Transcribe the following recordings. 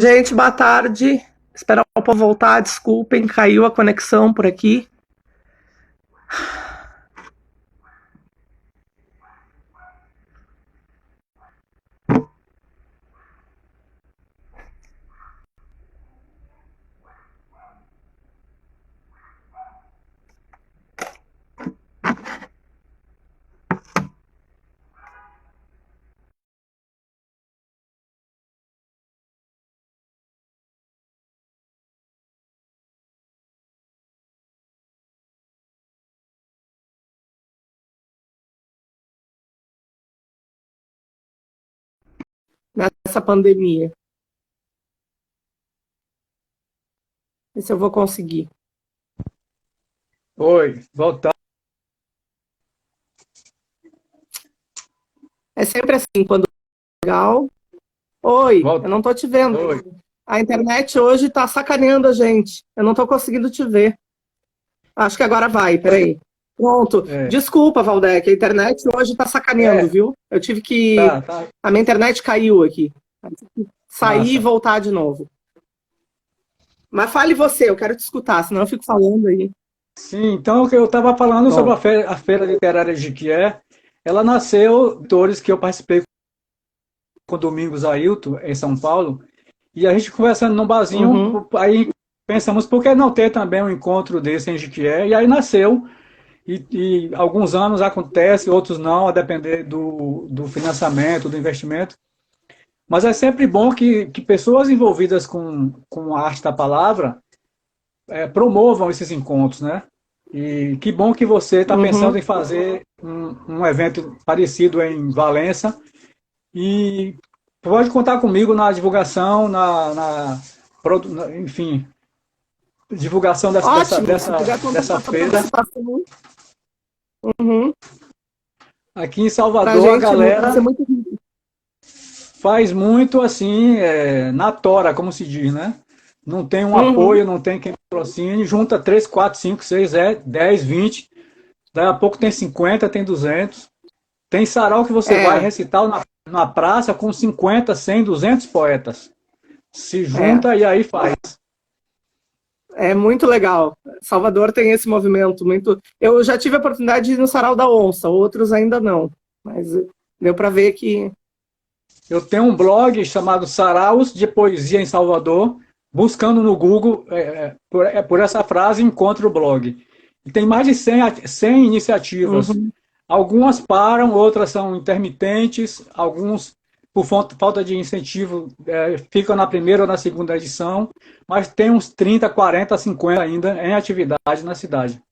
Gente, boa tarde. Esperar o povo voltar, desculpem, caiu a conexão por aqui. Nessa pandemia. Ver se eu vou conseguir. Oi, voltar. É sempre assim, quando é legal. Oi, eu Volta. não tô te vendo. Oi. A internet hoje tá sacaneando a gente. Eu não tô conseguindo te ver. Acho que agora vai, peraí. Pronto. É, Desculpa, Valdec, a internet hoje tá sacaneando, é, viu? Eu tive que. tá, A minha internet caiu aqui. Sair e massa. voltar de novo. Mas fale você, eu quero te escutar, senão eu fico falando aí. Sim, então o que eu estava falando sobre Pronto. a feira literária de Jequié, ela nasceu de autores que eu participei com o Domingos Ailton, em São Paulo, e a gente conversando num barzinho, Uhum. aí pensamos, por que não ter também um encontro desse em Jequié? E aí nasceu, e alguns anos acontece, outros não, a depender do financiamento, do investimento. Mas é sempre bom que pessoas envolvidas com a arte da palavra promovam esses encontros, né? E que bom que você está Uhum. pensando em fazer um evento parecido em Valença. E pode contar comigo na divulgação, enfim, divulgação Ótimo, se puder contar com dessa essa feira. participação, uhum, Aqui em pra Salvador, a gente vai ser galera muito rico. faz muito assim, na tora, como se diz, né? Não tem um Uhum, apoio, não tem quem patrocine, junta 3, 4, 5, 6, 10, 20. Daí a pouco tem 50, tem 200. Tem sarau que você vai é, recitar na praça com 50, 100, 200 poetas. Se é, junta e aí faz. é muito legal. Salvador tem esse movimento muito. Eu já tive a oportunidade de ir no Sarau da Onça, outros ainda não, mas deu para ver que. Eu tenho um blog chamado Saraus de Poesia em Salvador. Buscando no Google por essa frase, encontra o blog. E tem mais de 100 iniciativas. Uhum, Algumas param, outras são intermitentes, alguns, por falta de incentivo, ficam na primeira ou na segunda edição, mas tem uns 30, 40, 50 ainda em atividade na cidade.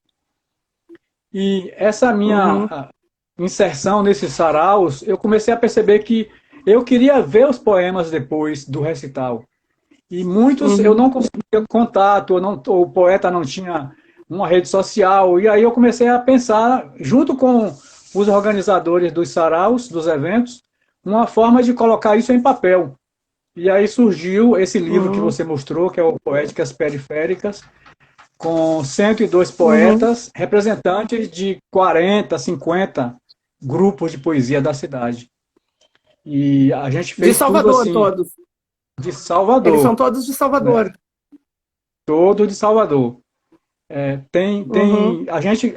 E essa uhum, minha inserção nesses saraus, eu comecei a perceber que eu queria ver os poemas depois do recital. E muitos eu uhum, não conseguia contato, ou o poeta não tinha uma rede social. E aí eu comecei a pensar, junto com os organizadores dos saraus, dos eventos, uma forma de colocar isso em papel. E aí surgiu esse livro que uhum, você mostrou, que é o Poéticas Periféricas, com 102 uhum. poetas, representantes de 40, 50 grupos de poesia da cidade. E a gente De fez tudo Salvador, assim, todos. de Eles são Salvador, todos de né? Salvador. Todo de Salvador. Uhum, A gente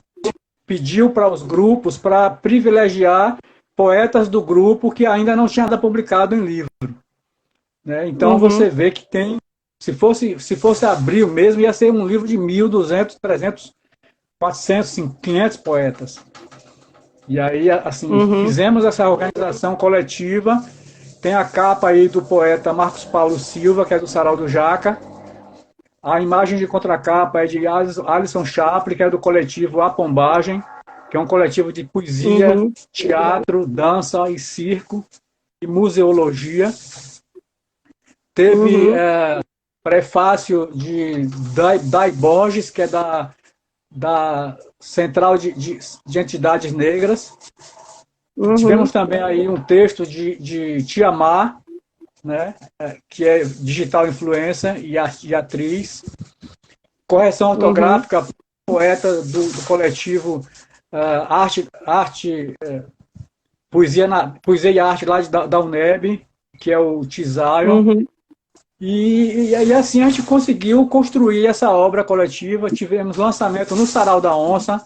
pediu para os grupos para privilegiar poetas do grupo que ainda não tinha nada publicado em livro, né? Então uhum, você vê que tem, se fosse abrir mesmo, ia ser um livro de 1.200, 300, 400, 500 poetas. E aí, assim, uhum, fizemos essa organização coletiva. Tem a capa aí do poeta Marcos Paulo Silva, que é do Sarau do Jaca. A imagem de contracapa é de Alisson Chaplin, que é do coletivo A Pombagem, que é um coletivo de poesia, uhum, teatro, dança e circo e museologia. Teve uhum, prefácio de Dai Borges, que é da Central de Entidades Negras. uhum, Tivemos também aí um texto de Tiamar, né, que é digital influencer e atriz. Correção uhum, ortográfica, poeta do coletivo Arte, Poesia e Arte lá da UNEB, que é o Tizion. uhum. E assim a gente conseguiu construir essa obra coletiva. Tivemos lançamento no Sarau da Onça,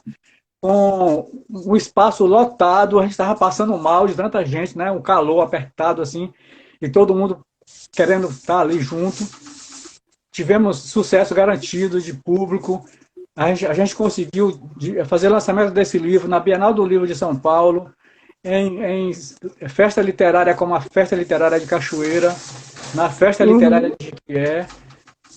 com o espaço lotado, a gente estava passando mal de tanta gente, né? Um calor apertado assim, e todo mundo querendo estar ali junto. Tivemos sucesso garantido de público. A gente conseguiu fazer lançamento desse livro na Bienal do Livro de São Paulo, em festa literária como a Festa Literária de Cachoeira, na Festa Literária Uhum. de Jequié.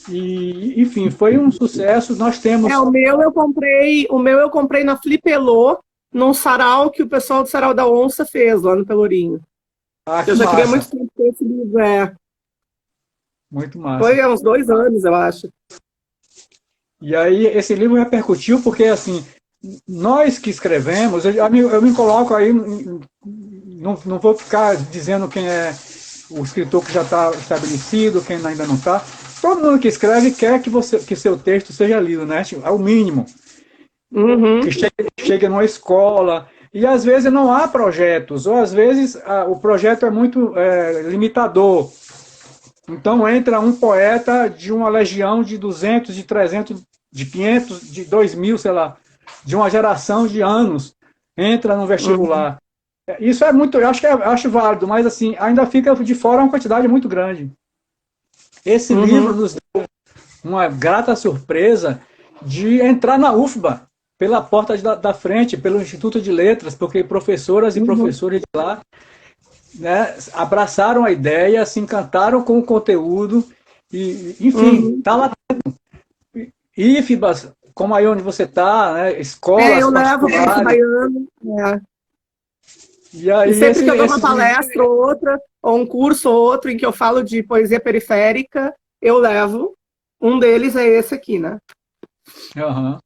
E, enfim, foi um sucesso. Nós É, temos. o meu eu comprei na Flipelô, num sarau que o pessoal do Sarau da Onça fez lá no Pelourinho. Ah, Eu que já queria há massa! muito tempo ter esse livro, é. Muito Foi massa. há uns 2 anos, eu acho. E aí esse livro repercutiu porque, assim, nós que escrevemos, eu me coloco aí, não vou ficar dizendo quem é o escritor que já está estabelecido, quem ainda não está. Todo mundo que escreve quer que seu texto seja lido, né? É o mínimo. Que Uhum, chegue numa escola. E às vezes não há projetos, ou às vezes o projeto é muito limitador. Então entra um poeta de uma legião de 200, de 300, de 500, de 2.000, sei lá, de uma geração de anos, entra no uhum, vestibular. Isso é muito, eu acho válido, mas assim, ainda fica de fora uma quantidade muito grande. Esse livro uhum, nos deu uma grata surpresa de entrar na UFBA, pela porta da frente, pelo Instituto de Letras, porque professoras e uhum, professores de lá, né, abraçaram a ideia, se encantaram com o conteúdo, e, enfim, uhum. está lá. IFBAs, como aí onde você está, né, É, escolas eu levo para esse particulares, baiano. É. e E aí sempre que eu dou uma esses livros. palestra ou outra, ou um curso ou outro em que eu falo de poesia periférica, eu levo. Um deles é esse aqui, né? Uhum.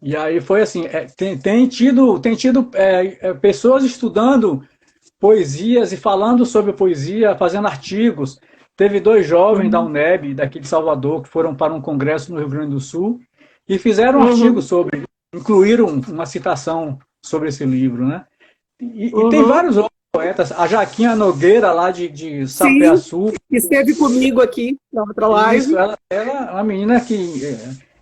E aí foi assim, tem tido pessoas estudando poesias e falando sobre poesia, fazendo artigos. Teve dois jovens da Uhum, UNEB, daqui de Salvador, que foram para um congresso no Rio Grande do Sul e fizeram um artigo uhum, sobre, incluíram uma citação sobre esse livro, né? E tem uhum. vários outros poetas, a Jaquinha Nogueira, lá de Sim, Sapé-Açu, esteve comigo aqui na outra isso, live. ela é uma menina que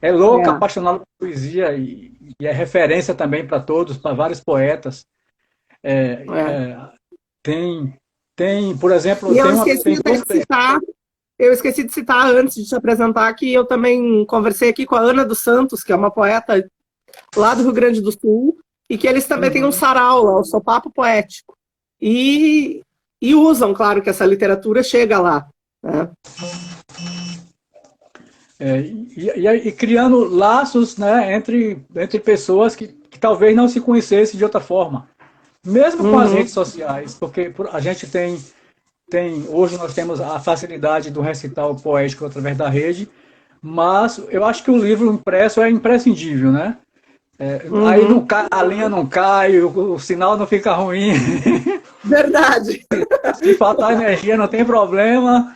é louca, É. apaixonada por poesia e é referência também para todos, para vários poetas. É, É. tem, por exemplo, E eu tem esqueci até duas. de citar, eu esqueci de citar antes de te apresentar que eu também conversei aqui com a Ana dos Santos, que é uma poeta lá do Rio Grande do Sul, e que eles também têm um Uhum. sarau lá, o Sopapo Poético. E, e usam, claro, que essa literatura chega lá. Né? E criando laços, né, entre pessoas que talvez não se conhecessem de outra forma. Mesmo com as redes Uhum, sociais, porque a gente hoje nós temos a facilidade do recital poético através da rede, mas eu acho que o livro impresso é imprescindível, né? Aí não uhum. a linha não cai, o sinal não fica ruim. Verdade. Se faltar energia não tem problema.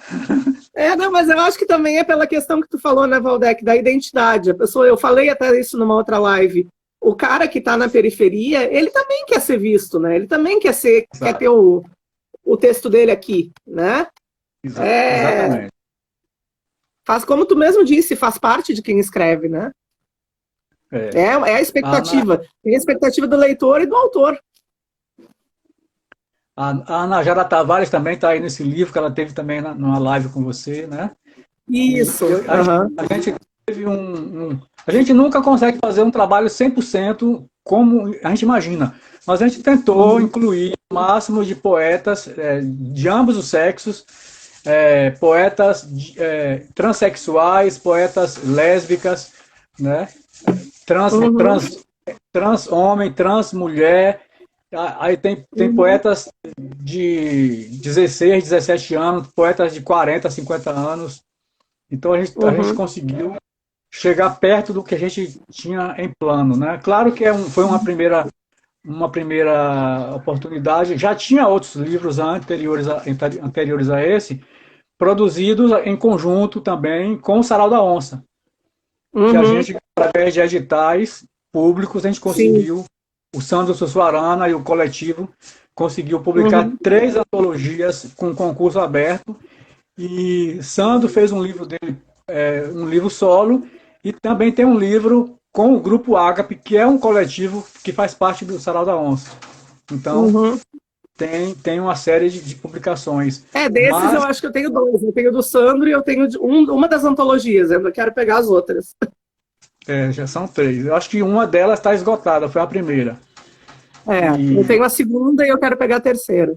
É, não, mas eu acho que também é pela questão que tu falou, né, Valdec, da identidade. A pessoa, eu falei até isso numa outra live. O cara que está na periferia, ele também quer ser visto, né? Ele também quer ter Exato. o texto dele aqui, né? É, Exatamente. faz como tu mesmo disse, faz parte de quem escreve, né? É. É a A Ana, expectativa. Tem a expectativa do leitor e do autor. a Ana Jara Tavares também está aí nesse livro, que ela teve também numa live com você, né? E Isso. Aham. a gente teve a gente nunca consegue fazer um trabalho 100% como a gente imagina, mas a gente tentou Uhum. incluir o máximo de poetas de ambos os sexos, poetas transexuais, poetas lésbicas, né? Trans, Uhum. trans, trans homem, trans mulher. Aí tem Uhum. poetas de 16, 17 anos, poetas de 40, 50 anos. Então a gente Uhum. conseguiu chegar perto do que a gente tinha em plano, né? Claro que foi uma primeira oportunidade. Já tinha outros livros anteriores a esse, produzidos em conjunto também com o Sarau da Onça, que a Uhum. gente, através de editais públicos, a gente Sim. conseguiu, o Sandro Sussuarana e o coletivo conseguiu publicar Uhum. 3 antologias com concurso aberto E Sandro fez um livro dele, um livro solo, e também tem um livro com o Grupo Ágape, que é um coletivo que faz parte do Sarau da Onça. Então, Uhum. tem uma série de publicações. Desses eu Mas, acho que eu tenho dois. Eu tenho do Sandro e eu tenho uma das antologias. Eu ainda quero pegar as outras. já são 3. Eu acho que uma delas está esgotada, foi a primeira. Eu E, tenho a segunda e eu quero pegar a terceira.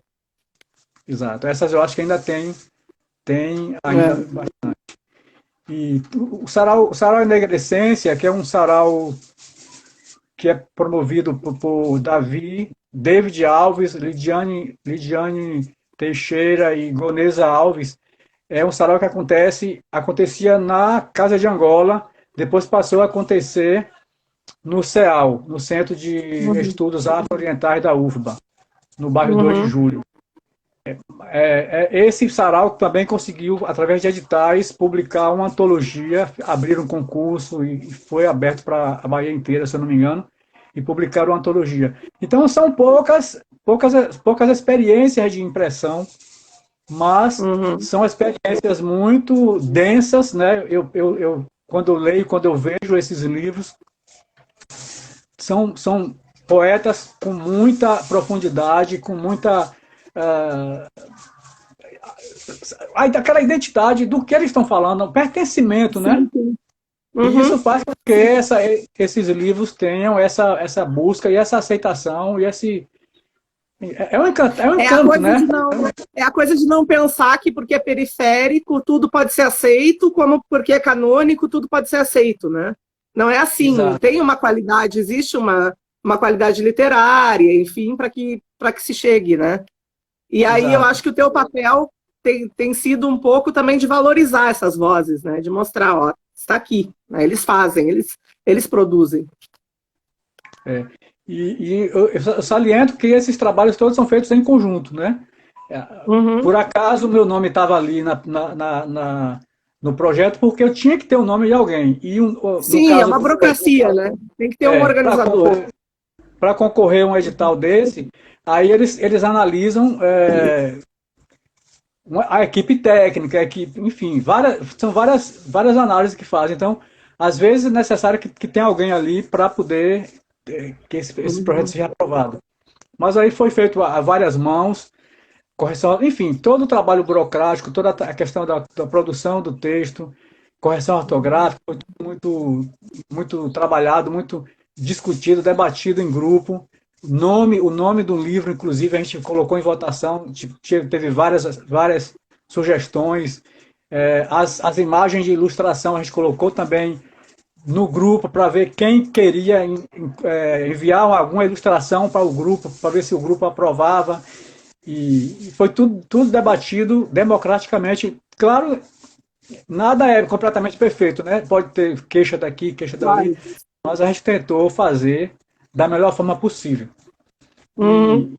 exato, essas eu acho que ainda tem ainda É. bastante. E o sarau Enegrecência, que é um sarau que é promovido por David Alves, Lidiane Teixeira e Gonesa Alves, é um sarau que acontecia na Casa de Angola, depois passou a acontecer no CEAL, no Centro de Uhum. Estudos Afro-Orientais da UFBA, no bairro 2 de Uhum. Julho. Esse sarau também conseguiu, através de editais, publicar uma antologia, abrir um concurso e foi aberto para a Bahia inteira, se eu não me engano, e publicaram uma antologia. Então são poucas experiências de impressão, mas Uhum. são experiências muito densas, né? Quando eu leio, quando eu vejo esses livros, são poetas com muita profundidade, com muita aquela identidade do que eles estão falando, pertencimento, né? Sim, sim. E isso Uhum. faz com que esses livros tenham essa busca e essa aceitação e esse é um É a encanto, coisa né? de não, é a coisa de não pensar que porque é periférico tudo pode ser aceito, como porque é canônico tudo pode ser aceito, né? Não é assim. Exato, Tem uma qualidade, existe uma qualidade literária, enfim, para que se chegue, né? E aí eu exato. acho que o teu papel tem sido um pouco também de valorizar essas vozes, né? De mostrar, ó, está aqui, né? Eles fazem, eles produzem. É. Eu saliento que esses trabalhos todos são feitos em conjunto, né? Uhum. Por acaso o meu nome estava ali no projeto porque eu tinha que ter o nome de alguém. No Sim, é caso uma burocracia, né? Tem que ter um para organizador. concorrer a um edital desse, aí eles analisam a equipe técnica, a equipe, enfim, são várias análises que fazem. Então, às vezes é necessário que tenha alguém ali para poder que esse projeto Uhum. seja aprovado. Mas aí foi feito a várias mãos, correção, enfim, todo o trabalho burocrático, toda a questão da produção do texto, correção ortográfica, foi tudo muito trabalhado, muito discutido, debatido em grupo. O nome do livro, inclusive, a gente colocou em votação, teve várias sugestões. As imagens de ilustração a gente colocou também no grupo para ver quem queria enviar alguma ilustração para o grupo, para ver se o grupo aprovava. E foi tudo debatido democraticamente. Claro, nada é completamente perfeito, né? Pode ter queixa daqui, queixa dali, Claro. mas a gente tentou fazer da melhor forma possível. Uhum.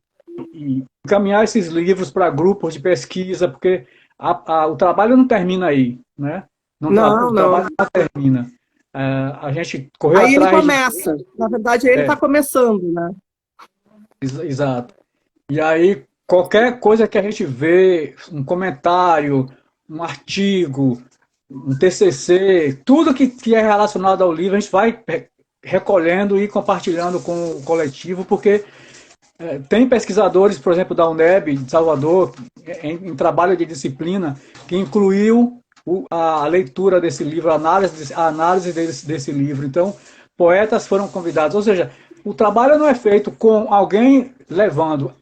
E, e encaminhar esses livros para grupos de pesquisa, porque o trabalho não termina aí, né? Não, O trabalho não. não termina. A gente correu Aí ele atrás de. começa. Na verdade, ele está começando, né? Exato. E aí, qualquer coisa que a gente vê, um comentário, um artigo, um TCC, tudo que é relacionado ao livro, a gente vai recolhendo e compartilhando com o coletivo, porque tem pesquisadores, por exemplo, da UNEB, de Salvador, em trabalho de disciplina, que incluiu a leitura desse livro, a análise desse livro. Então, poetas foram convidados. Ou seja, o trabalho não é feito com alguém levando.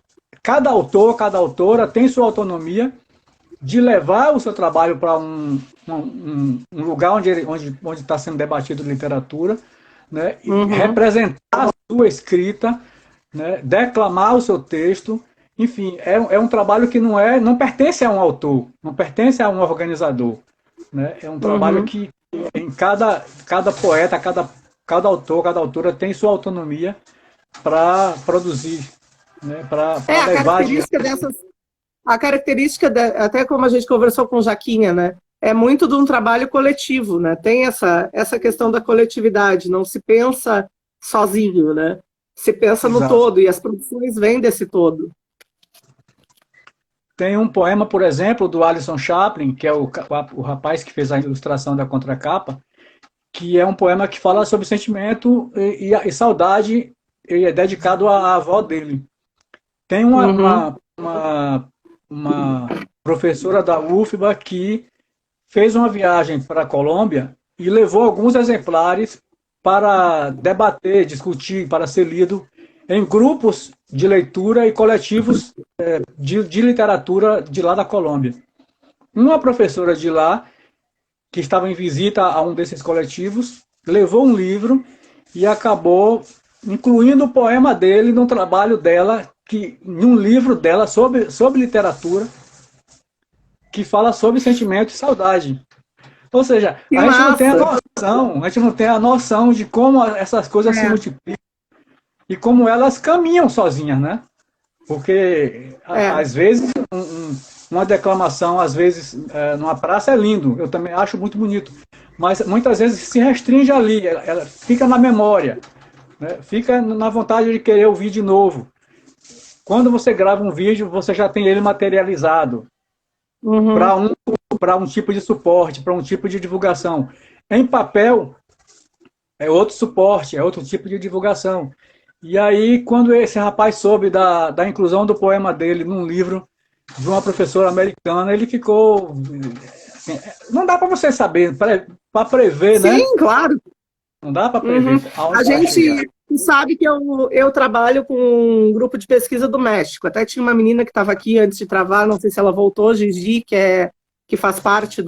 Cada autor, cada autora tem sua autonomia de levar o seu trabalho para um lugar onde está sendo debatido literatura, né, e Uhum. representar a sua escrita, né, declamar o seu texto. Enfim, é um trabalho que não pertence a um autor, não pertence a um organizador. Né? É um trabalho Uhum. que em cada poeta, cada autor, cada autora tem sua autonomia para produzir, né? Para A levar adiante. característica dessas, até como a gente conversou com Jaquinha, né? É muito de um trabalho coletivo, né? Tem essa questão da coletividade, não se pensa sozinho, né? Se pensa no Exato. todo, e as produções vêm desse todo. Tem um poema, por exemplo, do Alison Chaplin, que é o rapaz que fez a ilustração da contracapa, que é um poema que fala sobre sentimento e saudade, e é dedicado à avó dele. Tem uma professora da UFBA que fez uma viagem para a Colômbia e levou alguns exemplares para debater, discutir, para ser lido em grupos de leitura e coletivos de literatura de lá da Colômbia. Uma professora de lá, que estava em visita a um desses coletivos, levou um livro e acabou incluindo o poema dele no trabalho dela, em um livro dela sobre literatura, que fala sobre sentimento e saudade. Ou seja, Que a gente não tem a massa! noção, a gente não tem a noção de como essas coisas se multiplicam e como elas caminham sozinhas, né? Porque, às vezes, uma declamação, às vezes, numa praça é lindo, eu também acho muito bonito, mas muitas vezes se restringe ali, ela fica na memória, né? Fica na vontade de querer ouvir de novo. Quando você grava um vídeo, você já tem ele materializado para um tipo de suporte, para um tipo de divulgação. Em papel, é outro suporte, é outro tipo de divulgação. E aí, quando esse rapaz soube da inclusão do poema dele num livro de uma professora americana, ele ficou... Assim, não dá para você saber, para prever, né? Sim, claro. Não dá para prever aonde A vai chegar. gente sabe que eu trabalho com um grupo de pesquisa do México. Até tinha uma menina que estava aqui antes de travar, não sei se ela voltou, Gigi, que faz parte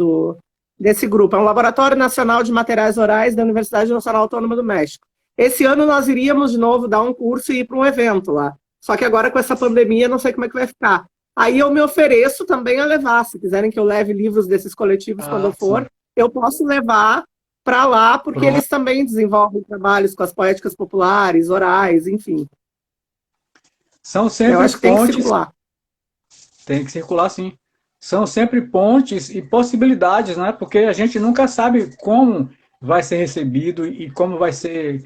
desse grupo. É um laboratório nacional de materiais orais da Universidade Nacional Autônoma do México. Esse ano nós iríamos de novo dar um curso e ir para um evento lá. Só que agora com essa pandemia não sei como é que vai ficar. Aí eu me ofereço também a levar. Se quiserem que eu leve livros desses coletivos quando eu for, sim, eu posso levar para lá, porque eles também desenvolvem trabalhos com as poéticas populares, orais, enfim. São sempre eu acho que pontes. Tem que circular. Tem que circular, sim. São sempre pontes e possibilidades, né? Porque a gente nunca sabe como vai ser recebido e como vai ser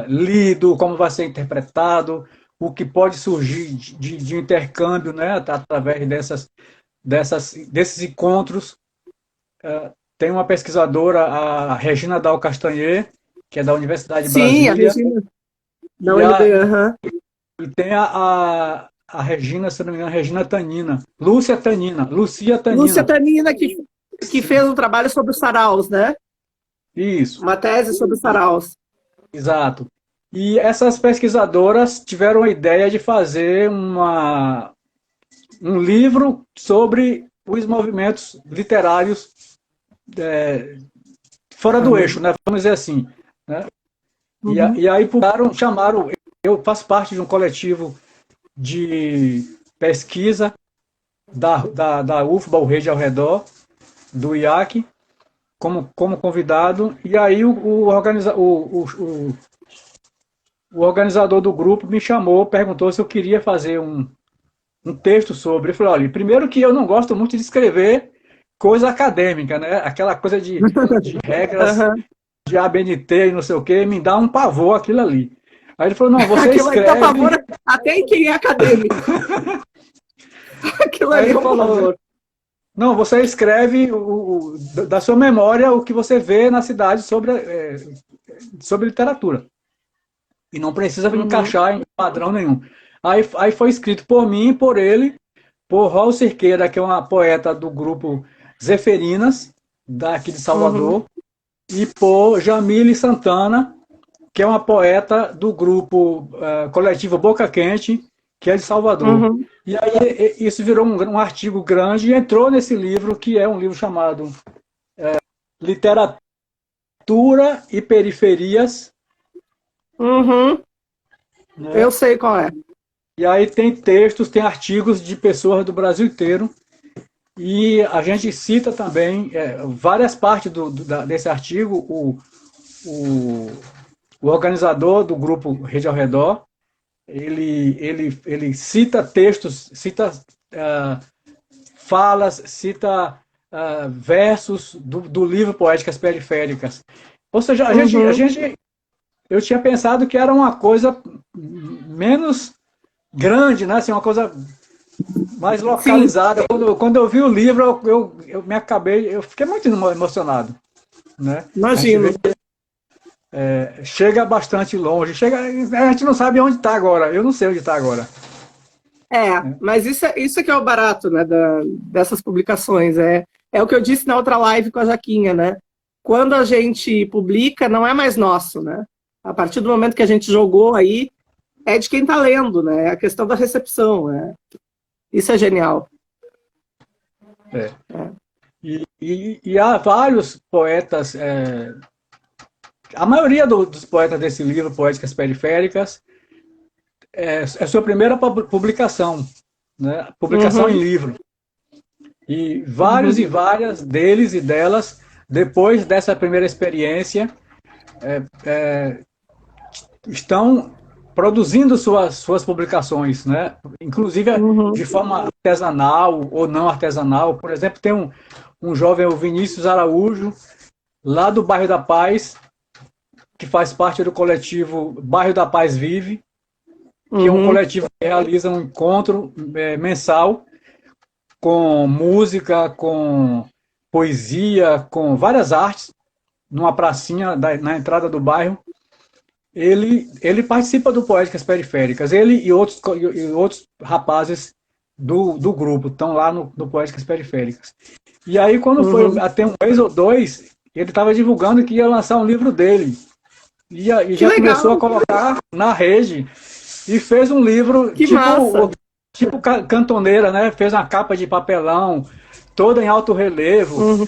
lido, como vai ser interpretado, o que pode surgir de intercâmbio, né? Através desses encontros. Tem uma pesquisadora, a Regina Dal Castanher, que é da Universidade de Brasília. Sim, a Regina. Da UNB, E tem a Regina, se não me engano, Regina Tanina. Lucia Tanina. Lucia Tanina, que fez um trabalho sobre os saraus, né? Isso. Uma tese sobre os saraus. Exato. E essas pesquisadoras tiveram a ideia de fazer um livro sobre os movimentos literários fora do eixo, né? Vamos dizer assim. Né? E aí chamaram... Eu faço parte de um coletivo de pesquisa da UFBA, o Rede ao Redor, do IAC, como convidado, e aí o organizador do grupo me chamou, perguntou se eu queria fazer um texto sobre. Eu falei, olha, primeiro que eu não gosto muito de escrever coisa acadêmica, né? Aquela coisa de regras de ABNT e não sei o quê, me dá um pavor aquilo ali. Aí ele falou, não, você escreve... Até em quem é acadêmico. Aquilo ali é um pavor. Não, você escreve da sua memória o que você vê na cidade sobre literatura. E não precisa encaixar em padrão nenhum. Aí foi escrito por mim, por ele, por Raul Cerqueira, que é uma poeta do grupo Zeferinas, daqui de Salvador, e por Jamile Santana, que é uma poeta do grupo coletivo Boca Quente, que é de Salvador. E aí isso virou um artigo grande e entrou nesse livro, que é um livro chamado Literatura e Periferias. Né? Eu sei qual é. E aí tem textos, tem artigos de pessoas do Brasil inteiro. E a gente cita também várias partes desse artigo. O organizador do grupo Rede ao Redor, ele cita textos, cita falas, cita versos do livro Poéticas Periféricas. Ou seja, eu tinha pensado que era uma coisa menos grande, né? Assim, uma coisa mais Sim, localizada. Quando eu vi o livro, eu me acabei, eu fiquei muito emocionado, né? A gente imagino. vê que chega bastante longe, chega, a gente não sabe onde está agora, eu não sei onde está agora, É, né? mas isso é que é o barato, né, dessas publicações. É o que eu disse na outra live com a Jaquinha, né? Quando a gente publica, não é mais nosso, né? A partir do momento que a gente jogou aí, é de quem está lendo, né? É a questão da recepção. Isso é genial. É. É. E há vários poetas, a maioria dos poetas desse livro, Poéticas Periféricas, é sua primeira publicação, né? Publicação em Uhum, livro. E vários e uhum, várias deles e delas, depois dessa primeira experiência, estão produzindo suas publicações, né? Inclusive uhum, de forma artesanal ou não artesanal. Por exemplo, tem um jovem, o Vinícius Araújo, lá do Bairro da Paz, que faz parte do coletivo Bairro da Paz Vive, que é um uhum, coletivo que realiza um encontro mensal com música, com poesia, com várias artes, numa pracinha na entrada do bairro. Ele participa do Poéticas Periféricas. Ele e outros rapazes do grupo estão lá no Poéticas Periféricas. E aí, quando foi uhum. até um mês ou dois, ele estava divulgando que ia lançar um livro dele. E Que já começou a legal, colocar na rede e fez um livro que tipo, massa. tipo Cantoneira, né? Fez uma capa de papelão, toda em alto relevo. Uhum,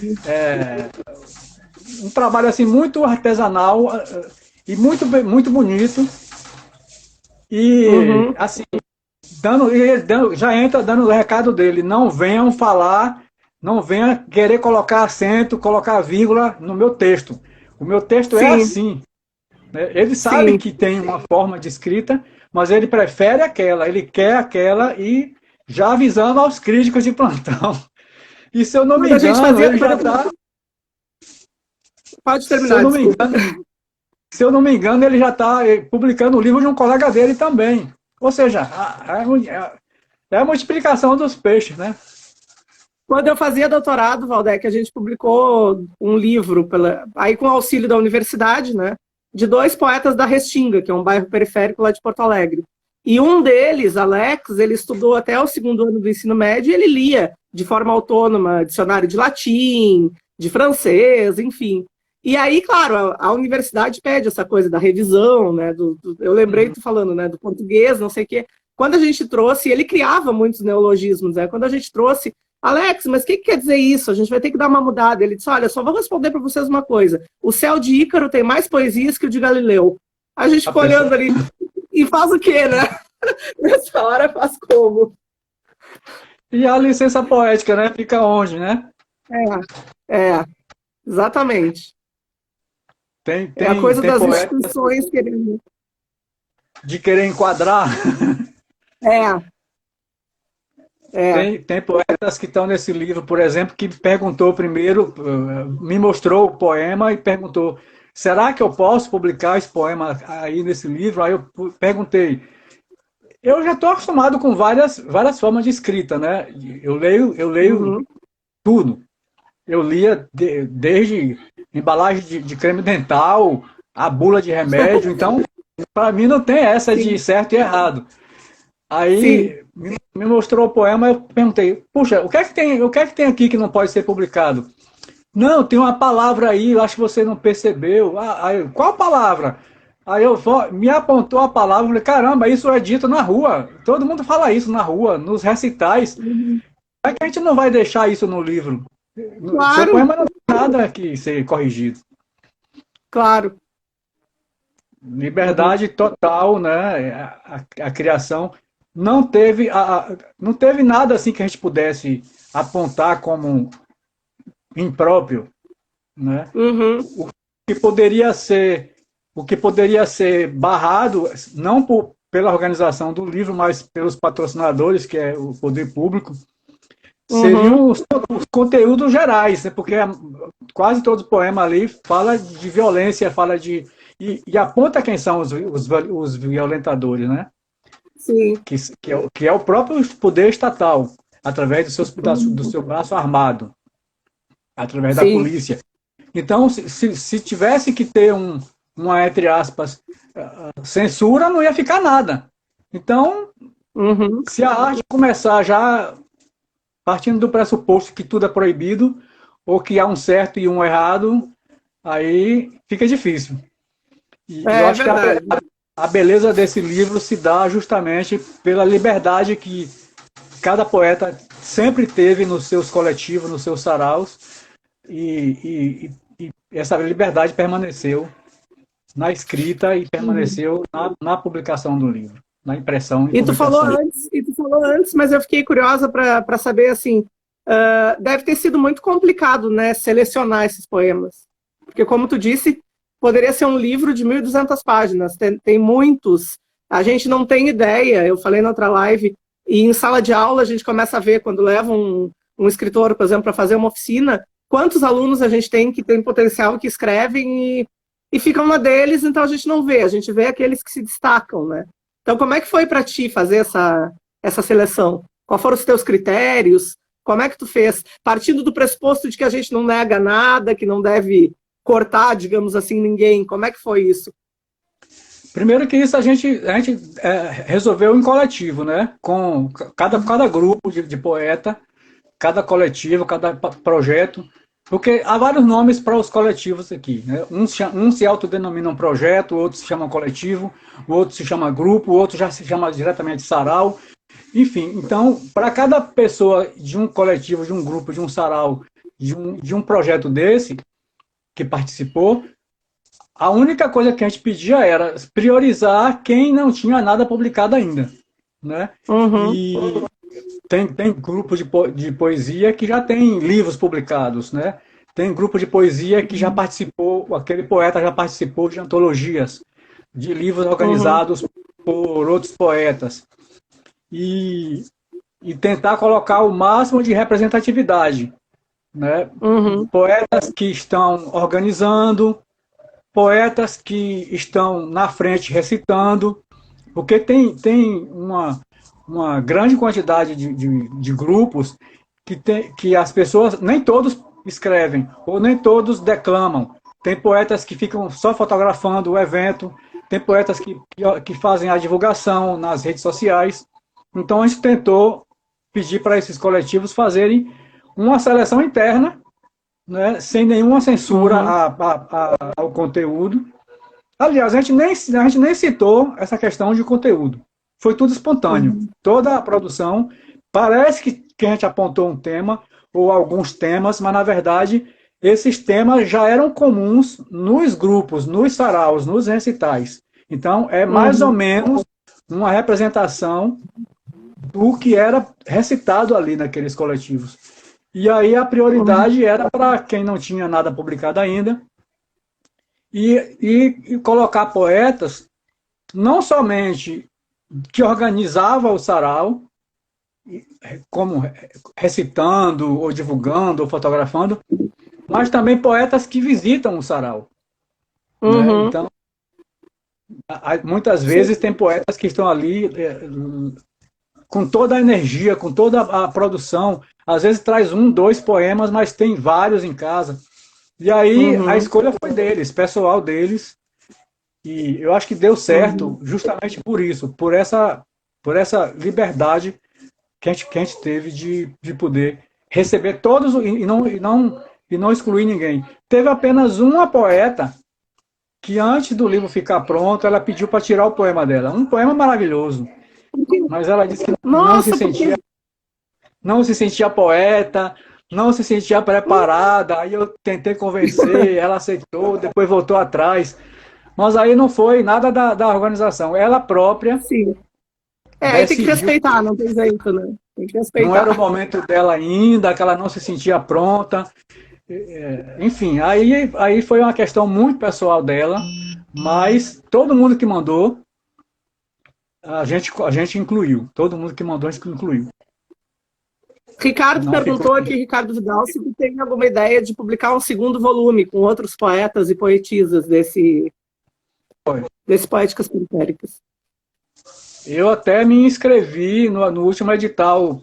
Um trabalho assim muito artesanal e muito bonito. E uhum. assim, já entra dando o recado dele, não venham falar, não venha querer colocar acento, colocar vírgula no meu texto. O meu texto é Sim, assim, né? Ele sabe sim. que tem uma forma de escrita, mas ele prefere aquela, ele quer aquela e já avisando aos críticos de plantão. E se eu não me Quando a gente engano, fazia. ele já está, Pode se eu terminar, não me desculpa. engano, se eu não me engano, ele já está publicando o livro de um colega dele também. Ou seja, é a multiplicação dos peixes, né? Quando eu fazia doutorado, Valdec, a gente publicou um livro, aí com auxílio da universidade, né, de dois poetas da Restinga, que é um bairro periférico lá de Porto Alegre. E um deles, Alex, ele estudou até o segundo ano do ensino médio e ele lia de forma autônoma dicionário de latim, de francês, enfim. E aí, claro, a universidade pede essa coisa da revisão, né? Eu lembrei Uhum. tu falando, né, do português, não sei o quê. Quando a gente trouxe, ele criava muitos neologismos, né? Quando a gente trouxe Alex, mas o que quer dizer isso? A gente vai ter que dar uma mudada. Ele disse: Olha, só vou responder para vocês uma coisa. O céu de Ícaro tem mais poesias que o de Galileu. A gente A ficou pessoa... olhando ali e faz o quê, né? Nessa hora faz como? E a licença poética, né? Fica onde, né? É, exatamente. Tem, É a tem, coisa tem das poetas instituições querendo. de querer enquadrar, É, é. tem poetas que estão nesse livro, por exemplo, que perguntou primeiro, me mostrou o poema e perguntou: será que eu posso publicar esse poema aí nesse livro? Aí eu perguntei. Eu já estou acostumado com várias formas de escrita, né? Eu leio Uhum. tudo. Eu lia desde embalagem de creme dental, a bula de remédio. Então, para mim não tem essa de Sim, certo e errado. sim. Aí me mostrou o poema, eu perguntei: puxa, o que é que tem aqui que não pode ser publicado? Não, tem uma palavra aí, eu acho que você não percebeu. Aí, qual palavra? Aí me apontou a palavra, eu falei: caramba, isso é dito na rua. Todo mundo fala isso na rua, nos recitais. Uhum. Como é que a gente não vai deixar isso no livro? Seu Claro, poema não tem nada que ser corrigido. claro. Uhum. Liberdade total, né? A criação não teve nada assim que a gente pudesse apontar como impróprio, né? Uhum. Que poderia ser o que poderia ser barrado não pela organização do livro, mas pelos patrocinadores, que é o poder público, Uhum. seriam os conteúdos gerais, né? Porque quase todo poema ali fala de violência, fala de e aponta quem são os violentadores, né? Sim. que é o próprio poder estatal, através do seu braço armado, através da Sim. polícia. Então, se tivesse que ter uma, entre aspas, censura, não ia ficar nada. Então, Uhum. se a arte começar já partindo do pressuposto que tudo é proibido, ou que há um certo e um errado, aí fica difícil. E eu É acho que verdade. a beleza desse livro se dá justamente pela liberdade que cada poeta sempre teve nos seus coletivos, nos seus saraus, e essa liberdade permaneceu na escrita e Uhum. permaneceu na publicação do livro, na impressão e E publicação. tu falou antes, mas eu fiquei curiosa para saber assim, deve ter sido muito complicado, né, selecionar esses poemas, porque como tu disse, poderia ser um livro de 1.200 páginas, tem muitos, a gente não tem ideia. Eu falei na outra live, e em sala de aula a gente começa a ver quando leva um escritor, por exemplo, para fazer uma oficina, quantos alunos a gente tem que tem potencial, que escrevem e ficam na deles, então a gente não vê, a gente vê aqueles que se destacam, né? Então, como é que foi para ti fazer essa seleção? Quais foram os teus critérios? Como é que tu fez? Partindo do pressuposto de que a gente não nega nada, que não deve cortar, digamos assim, ninguém. Como é que foi isso? Primeiro que isso a gente resolveu em coletivo, né? Com cada grupo de poeta, cada coletivo, cada projeto, porque há vários nomes para os coletivos aqui, né? Um se autodenomina um projeto, o outro se chama coletivo, o outro se chama grupo, o outro já se chama diretamente sarau. Enfim, então, para cada pessoa de um coletivo, de um grupo, de um sarau, de um projeto desse, que participou, a única coisa que a gente pedia era priorizar quem não tinha nada publicado ainda, né? Uhum, E tem grupo de poesia que já tem livros publicados, né? Tem grupo de poesia que já participou, aquele poeta já participou de antologias, de livros uhum, organizados por outros poetas. E, e tentar colocar o máximo de representatividade, né? uhum, Poetas que estão organizando, poetas que estão na frente recitando, porque tem uma grande quantidade de grupos que as pessoas, nem todos escrevem, ou nem todos declamam. Tem poetas que ficam só fotografando o evento, tem poetas que fazem a divulgação nas redes sociais. Então a gente tentou pedir para esses coletivos fazerem uma seleção interna, né, sem nenhuma censura uhum, ao conteúdo. Aliás, a gente nem citou essa questão de conteúdo. Foi tudo espontâneo. uhum, Toda a produção parece que a gente apontou um tema ou alguns temas, mas na verdade esses temas já eram comuns nos grupos, nos saraus, nos recitais. Então é mais ou uhum, menos uma representação do que era recitado ali naqueles coletivos. E aí a uhum, prioridade era para quem não tinha nada publicado ainda e colocar poetas não somente que organizava o sarau, como recitando, ou divulgando, ou fotografando, mas também poetas que visitam o sarau, né? uhum. Então, muitas Sim. vezes tem poetas que estão ali com toda a energia, com toda a produção. Às vezes traz um, dois poemas, mas tem vários em casa. E aí a Uhum, escolha foi deles, pessoal deles. E eu acho que deu certo uhum. justamente por isso, por essa liberdade que a gente teve de poder receber todos e não excluir ninguém. Teve apenas uma poeta que antes do livro ficar pronto, ela pediu para tirar o poema dela. Um poema maravilhoso, mas ela disse que Nossa, porque. não se sentia poeta, não se sentia preparada. Aí eu tentei convencer, ela aceitou, depois voltou atrás. Mas aí não foi nada da organização. Ela própria Sim. Aí tem que decidiu respeitar, não tem jeito, né? Tem que não era o respeitar. momento dela ainda, que ela não se sentia pronta. Enfim, aí foi uma questão muito pessoal dela, mas todo mundo que mandou, a gente incluiu. Todo mundo que mandou, a gente incluiu. Ricardo Não ficou. perguntou aqui, Ricardo Vidal, se tu tem alguma ideia de publicar um segundo volume com outros poetas e poetisas desse Poéticas Periféricas. Eu até me inscrevi no último edital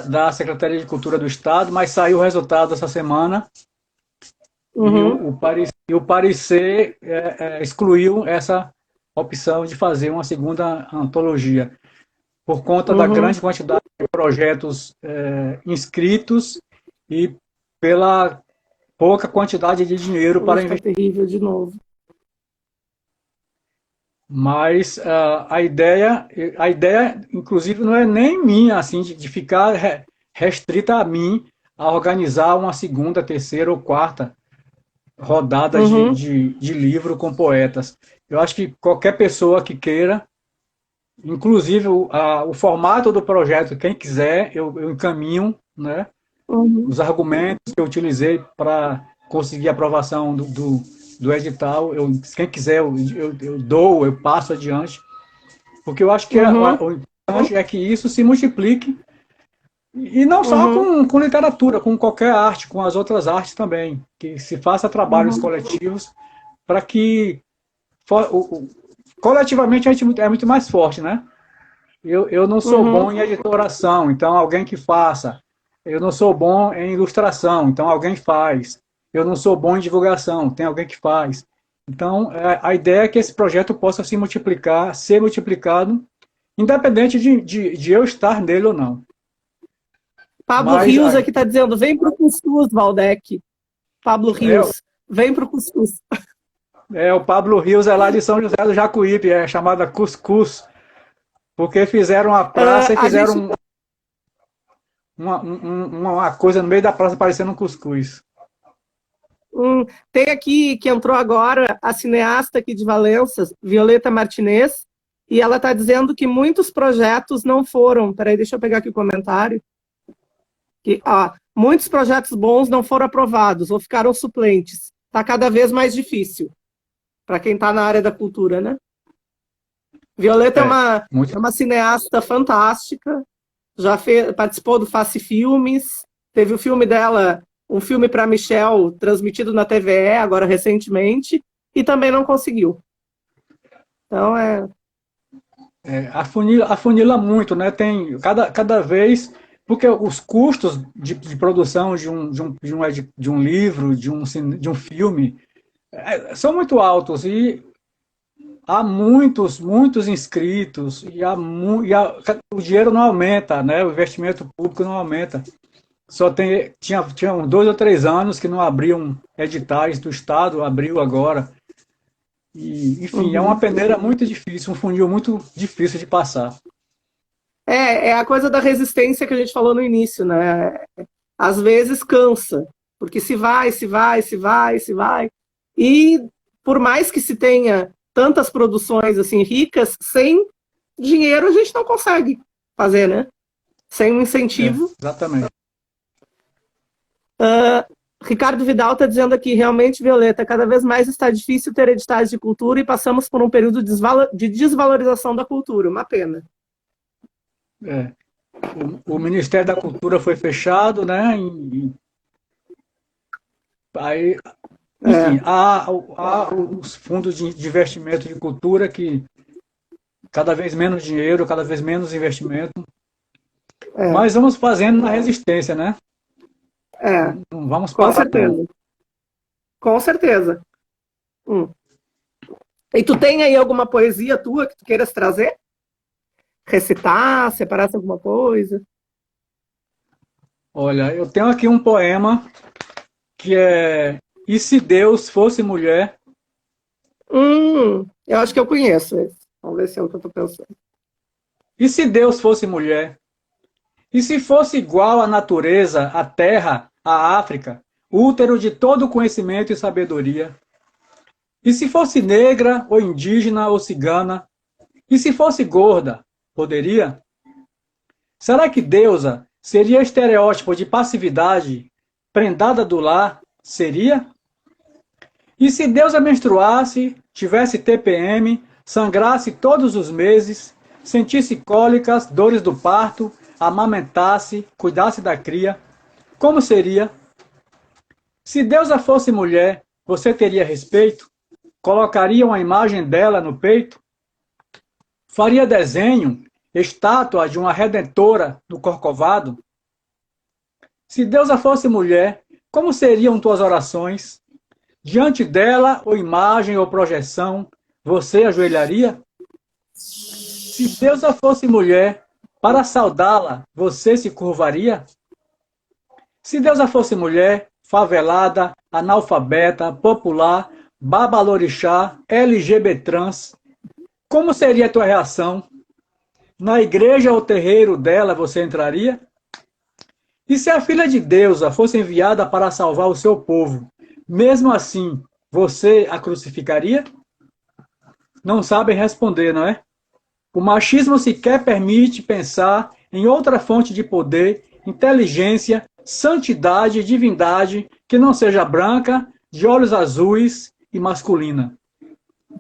da Secretaria de Cultura do Estado, mas saiu o resultado essa semana e Uhum, o parecer excluiu essa opção de fazer uma segunda antologia, por conta da uhum. grande quantidade de projetos inscritos e pela pouca quantidade de dinheiro para Hoje tá investir. terrível de novo. Mas a ideia, inclusive, não é nem minha, assim, de ficar restrita a mim a organizar uma segunda, terceira ou quarta rodada Uhum, de livro com poetas. Eu acho que qualquer pessoa que queira, inclusive o formato do projeto, quem quiser, eu encaminho, né, uhum, os argumentos que eu utilizei para conseguir a aprovação do edital. Quem quiser, eu dou, eu passo adiante. Porque eu acho que uhum, o importante é que isso se multiplique, e não só uhum, com literatura, com qualquer arte, com as outras artes também, que se faça trabalhos uhum, coletivos para que coletivamente a gente é muito mais forte, né? Eu não sou bom uhum, em editoração, então alguém que faça. Eu não sou bom em ilustração, então alguém faz. Eu não sou bom em divulgação, tem alguém que faz. Então, a ideia é que esse projeto possa se multiplicar, ser multiplicado, independente de eu estar nele ou não. Pablo Mas Rios aqui está dizendo, vem pro cuscuz, Valdec. Pablo é, Rios, vem pro cuscuz. o Pablo Rios é lá de São José do Jacuípe, é chamada Cuscuz, porque fizeram a praça e A gente fizeram uma coisa no meio da praça parecendo um cuscuz. tem aqui que entrou agora a cineasta aqui de Valença, Violeta Martinez, e ela está dizendo que muitos projetos não foram. Peraí, deixa eu pegar aqui o comentário. Que, muitos projetos bons não foram aprovados ou ficaram suplentes. Está cada vez mais difícil para quem está na área da cultura, né? Violeta É, muito. é uma cineasta fantástica, participou do Face Filmes, teve o filme dela, um filme para Michelle, transmitido na TVE, agora recentemente, e também não conseguiu. Então, Afunila muito, né? Tem cada vez, porque os custos de produção de um livro, de um filme, são muito altos e há muitos inscritos o dinheiro não aumenta, né? O investimento público não aumenta. Tinha uns 2 ou 3 anos que não abriam editais do Estado, abriu agora. E, enfim, é uma uhum. peneira muito difícil, um funil muito difícil de passar. É a coisa da resistência que a gente falou no início, né? Às vezes cansa, porque se vai, se vai, se vai, se vai. E por mais que se tenha tantas produções assim ricas, sem dinheiro a gente não consegue fazer, né? Sem um incentivo. Exatamente. Ricardo Vidal está dizendo aqui, realmente, Violeta, cada vez mais está difícil ter editais de cultura e passamos por um período de desvalorização da cultura. Uma pena. É. O Ministério da Cultura foi fechado, né? Aí, É, enfim, há os fundos de investimento de cultura que cada vez menos dinheiro, cada vez menos investimento, é, mas vamos fazendo na resistência, né? é, Não vamos com parar, não. certeza. Com certeza. Hum. E tu tem aí alguma poesia tua que tu queiras trazer? Recitar, separasse alguma coisa? Olha, eu tenho aqui um poema que é E se Deus fosse mulher? Eu acho que eu conheço esse. Vamos ver se é o que eu tô pensando. E se Deus fosse mulher? E se fosse igual à natureza, à terra, à África, útero de todo conhecimento e sabedoria? E se fosse negra, ou indígena, ou cigana? E se fosse gorda, poderia? Será que deusa seria estereótipo de passividade, prendada do lar? Seria? E se deusa menstruasse, tivesse TPM, sangrasse todos os meses, sentisse cólicas, dores do parto, amamentasse, cuidasse da cria, como seria? Se deusa fosse mulher, você teria respeito? Colocaria uma imagem dela no peito? Faria desenho, estátua de uma redentora do Corcovado? Se deusa fosse mulher, como seriam tuas orações? Diante dela, ou imagem ou projeção, você ajoelharia? Se deusa fosse mulher, para saudá-la, você se curvaria? Se deusa fosse mulher, favelada, analfabeta, popular, babalorixá, LGBT trans, como seria a tua reação? Na igreja ou terreiro dela você entraria? E se a filha de deusa fosse enviada para salvar o seu povo, mesmo assim, você a crucificaria? Não sabem responder, não é? O machismo sequer permite pensar em outra fonte de poder, inteligência, santidade e divindade que não seja branca, de olhos azuis e masculina.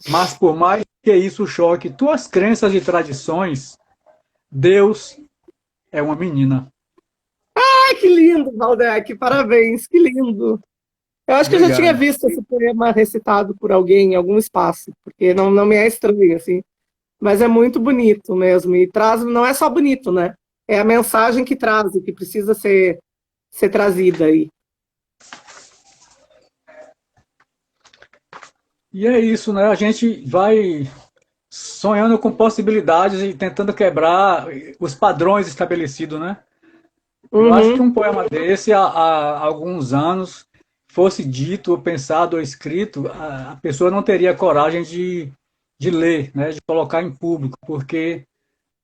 Mas por mais que isso choque tuas crenças e tradições, Deus é uma menina. Ai, que lindo, Valdec, parabéns, que lindo. Eu acho que eu já tinha Obrigado. visto esse poema recitado por alguém em algum espaço, porque não me é estranho, assim. Mas é muito bonito mesmo, e traz, não é só bonito, né? É a mensagem que traz, e que precisa ser trazida aí. E é isso, né? A gente vai sonhando com possibilidades e tentando quebrar os padrões estabelecidos, né? Eu acho que Uhum. um poema desse, há alguns anos, fosse dito, ou pensado, ou escrito, a pessoa não teria coragem de ler, né? De colocar em público, porque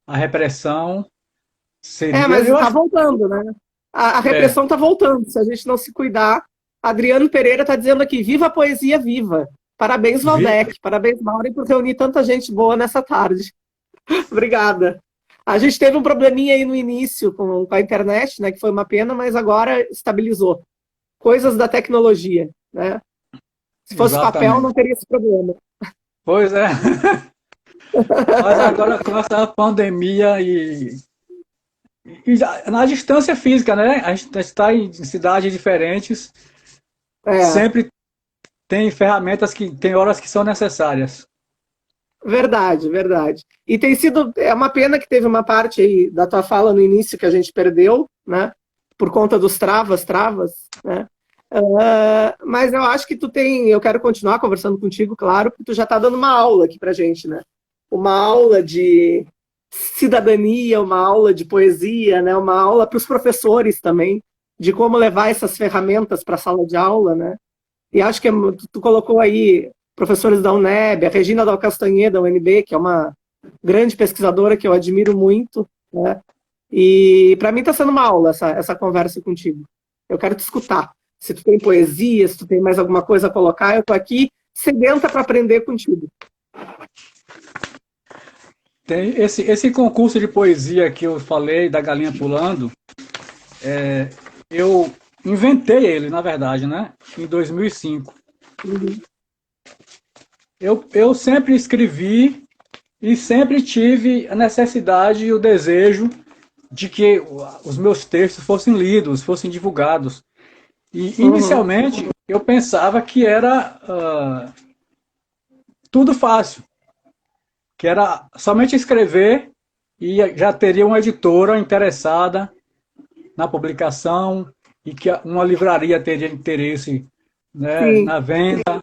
a repressão É, seria. mas Eu está acho. voltando, né? A É, repressão está voltando. Se a gente não se cuidar, Adriano Pereira está dizendo aqui: viva a poesia viva. Parabéns, vi, Valdec. Parabéns, Maureen, por reunir tanta gente boa nessa tarde. Obrigada. A gente teve um probleminha aí no início com a internet, né? Que foi uma pena, mas agora estabilizou. Coisas da tecnologia, né? Se fosse papel, exatamente. não teria esse problema. Pois é. Mas agora com essa pandemia na distância física, né? A gente está em cidades diferentes, É, sempre tem ferramentas que tem horas que são necessárias. verdade, verdade. E tem sido, é uma pena que teve uma parte aí da tua fala no início que a gente perdeu, né? Por conta dos travas, né? Mas eu acho que eu quero continuar conversando contigo, claro, porque tu já está dando uma aula aqui pra gente, né? Uma aula de cidadania, uma aula de poesia, né? Uma aula para os professores também, de como levar essas ferramentas para a sala de aula, né? E acho que tu colocou aí professores da UNEB, a Regina Dal Castanheda, da UNB, que é uma grande pesquisadora que eu admiro muito, né? E para mim está sendo uma aula essa conversa contigo. Eu quero te escutar. Se tu tem poesia, se tu tem mais alguma coisa a colocar, eu estou aqui sedenta para aprender contigo. Tem esse concurso de poesia que eu falei, da Galinha Pulando, eu inventei ele, na verdade, né? Em 2005. Uhum. Eu sempre escrevi e sempre tive a necessidade e o desejo de que os meus textos fossem lidos, fossem divulgados. E Uhum. inicialmente eu pensava que era tudo fácil, que era somente escrever e já teria uma editora interessada na publicação e que uma livraria teria interesse, né, Sim. na venda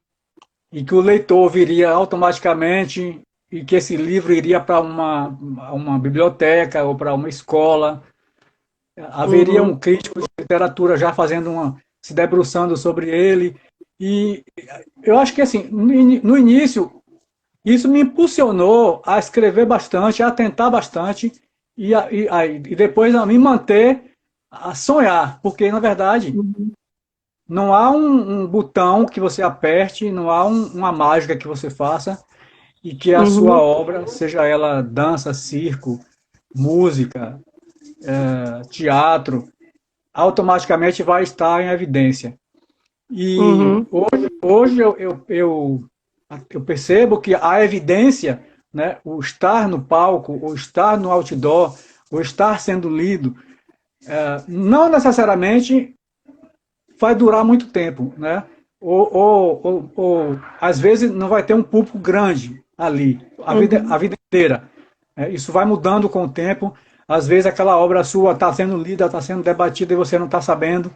e que o leitor viria automaticamente e que esse livro iria para uma biblioteca ou para uma escola. Haveria Uhum. um crítico de literatura já fazendo se debruçando sobre ele. E eu acho que assim, no início, isso me impulsionou a escrever bastante, a tentar bastante e depois a me manter a sonhar, porque na verdade Uhum. não há um botão que você aperte, não há uma mágica que você faça e que a sua Uhum. obra, seja ela dança, circo, música, teatro, automaticamente vai estar em evidência. E Uhum. hoje eu percebo que a evidência, né, o estar no palco, o estar no outdoor, o estar sendo lido, não necessariamente vai durar muito tempo, né? Ou às vezes não vai ter um público grande ali, a Uhum. vida inteira. Isso vai mudando com o tempo. Às vezes aquela obra sua está sendo lida, está sendo debatida e você não está sabendo,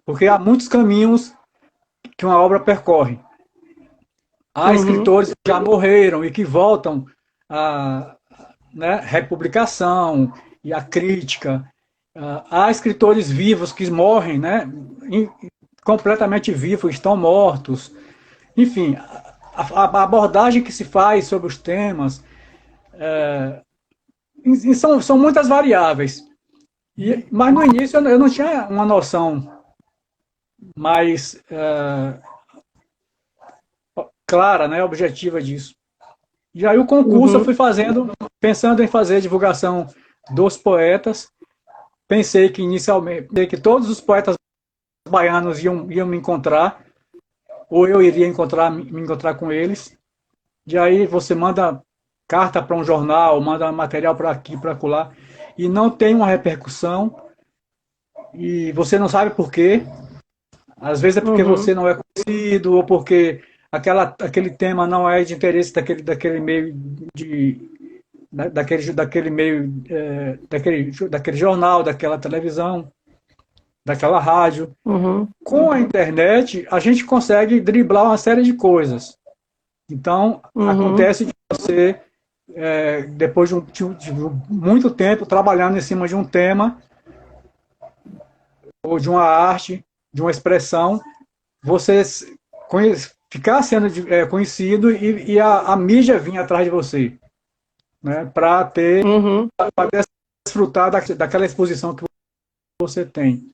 porque há muitos caminhos que uma obra percorre. Há Uhum, escritores que já morreram e que voltam à, né, republicação e à crítica. Há escritores vivos que morrem, né, completamente vivos, estão mortos. Enfim, a abordagem que se faz sobre os temas são muitas variáveis. Mas no início eu não tinha uma noção mais clara, né, objetiva disso. E aí o concurso eu uhum, fui fazendo, pensando em fazer a divulgação dos poetas. Pensei que inicialmente que todos os poetas baianos iam me encontrar, ou eu iria me encontrar com eles. E aí você manda carta para um jornal, manda material para aqui, para acolá, e não tem uma repercussão, e você não sabe por quê. Às vezes é porque uhum, você não é conhecido, ou porque aquele tema não é de interesse daquele meio daquele meio, daquele jornal, daquela televisão, daquela rádio. uhum, Com a internet, a gente consegue driblar uma série de coisas. Então, uhum, acontece de você, depois de muito tempo trabalhando em cima de um tema, ou de uma arte, de uma expressão, você ficar sendo conhecido e a mídia vir atrás de você, né, para uhum, desfrutar daquela exposição que você tem.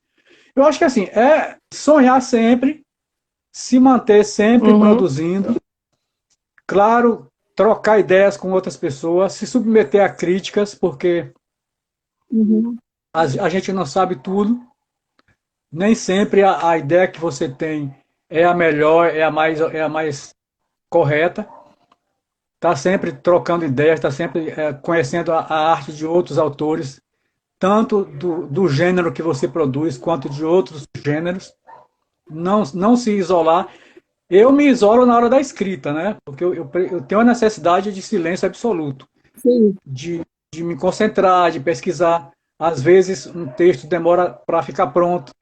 Eu acho que assim, é sonhar sempre, se manter sempre uhum, produzindo, claro, trocar ideias com outras pessoas, se submeter a críticas, porque uhum, a gente não sabe tudo, nem sempre a ideia que você tem é a melhor, é a mais correta. Está sempre trocando ideias, está sempre conhecendo a arte de outros autores, tanto do gênero que você produz, quanto de outros gêneros. Não se isolar. Eu me isolo na hora da escrita, né? Porque eu tenho a necessidade de silêncio absoluto, sim, de, de me concentrar, de pesquisar. Às vezes um texto demora para ficar pronto,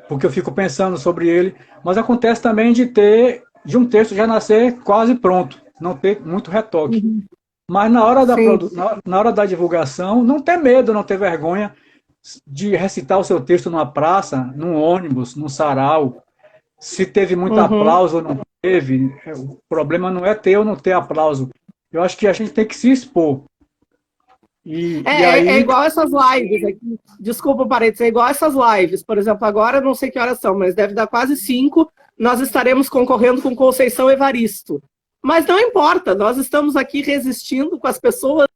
porque eu fico pensando sobre ele, mas acontece também de um texto já nascer quase pronto, não ter muito retoque. uhum, Mas na hora sim, na hora da divulgação, não ter medo, não ter vergonha de recitar o seu texto numa praça, num ônibus, num sarau. Se teve muito uhum. aplauso ou não teve, o problema não é ter ou não ter aplauso. Eu acho que a gente tem que se expor. E É aí, igual essas lives aqui. Desculpa, parênteses, é igual essas lives. Por exemplo, agora não sei que horas são, mas deve dar quase 5. Nós estaremos concorrendo com Conceição Evaristo. Mas não importa, nós estamos aqui resistindo com as pessoas.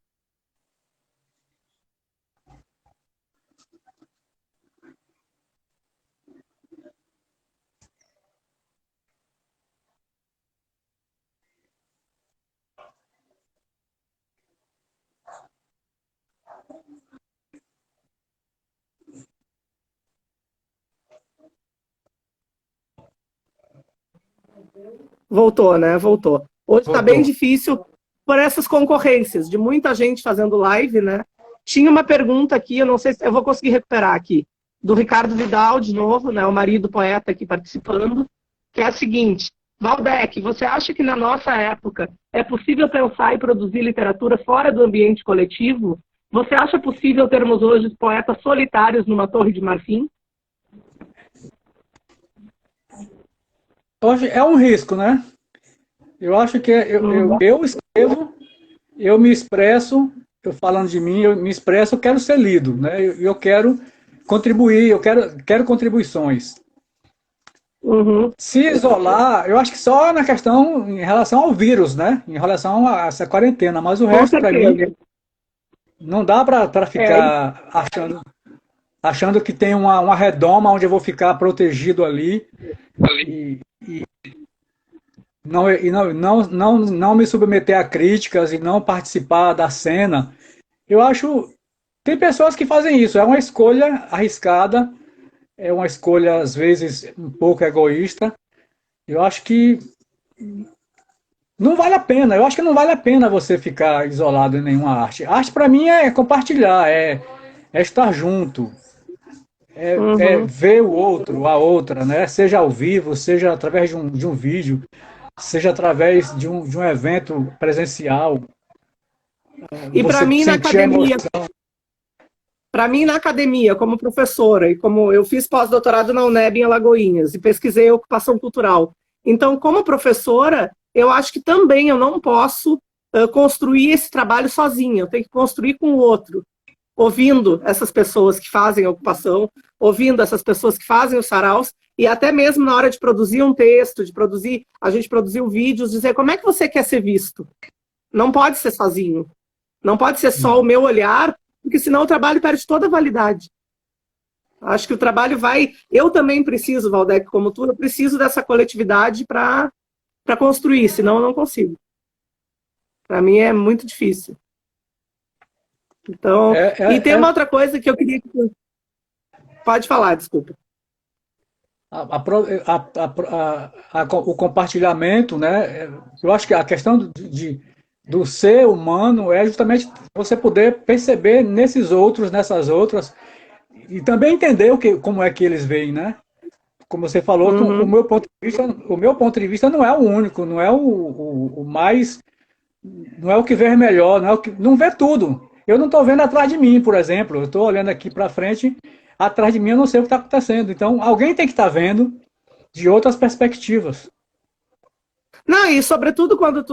Voltou, né? Voltou. Hoje está bem voltou. difícil por essas concorrências, de muita gente fazendo live, né? Tinha uma pergunta aqui, eu não sei se eu vou conseguir recuperar aqui, do Ricardo Vidal, de novo, né? O marido poeta aqui participando, que é a seguinte: Valdec, você acha que na nossa época é possível pensar e produzir literatura fora do ambiente coletivo? Você acha possível termos hoje poetas solitários numa torre de marfim? Hoje é um risco, né? Eu acho que Uhum, eu escrevo, eu me expresso, eu falando de mim, eu me expresso, eu quero ser lido, né? Eu quero contribuir, quero contribuições. uhum, Se isolar, eu acho que só na questão em relação ao vírus, né? Em relação a essa quarentena, mas o com resto, para mim, certeza. não dá para É, ficar achando que tem uma redoma onde eu vou ficar protegido ali e, não me submeter a críticas e não participar da cena. Eu acho. Tem pessoas que fazem isso, é uma escolha arriscada, é uma escolha, às vezes, um pouco egoísta. Eu acho que não vale a pena. Eu acho que não vale a pena você ficar isolado em nenhuma arte. Arte para mim é compartilhar, é estar junto, é Uhum. ver o outro, a outra, né? Seja ao vivo, seja através de um vídeo, seja através de um evento presencial. E Você sentir a emoção. para mim na academia, como professora e como eu fiz pós-doutorado na UNEB em Alagoinhas e pesquisei ocupação cultural. Então, como professora, eu acho que também eu não posso construir esse trabalho sozinha, eu tenho que construir com o outro, ouvindo essas pessoas que fazem a ocupação, ouvindo essas pessoas que fazem os saraus, e até mesmo na hora de produzir um texto, a gente produziu vídeos, dizer como é que você quer ser visto. Não pode ser sozinho. Não pode ser só o meu olhar, porque senão o trabalho perde toda a validade. Acho que o trabalho vai... Eu também preciso, Valdec, como tu, eu preciso dessa coletividade para construir, senão eu não consigo. Para mim é muito difícil. Então, É, e é, tem uma é outra coisa que eu queria que tu... Pode falar, desculpa. a, a, pro- o compartilhamento, né? Eu acho que a questão do ser humano é justamente você poder perceber nesses outros, nessas outras, e também entender como é que eles veem, né? Como você falou, que o Uhum, meu ponto de vista, o meu ponto de vista não é o único, não é o mais, não é o que vê melhor, não vê tudo. Eu não estou vendo atrás de mim, por exemplo. Eu estou olhando aqui para frente, atrás de mim eu não sei o que está acontecendo. Então, alguém tem que estar vendo de outras perspectivas. não, e sobretudo quando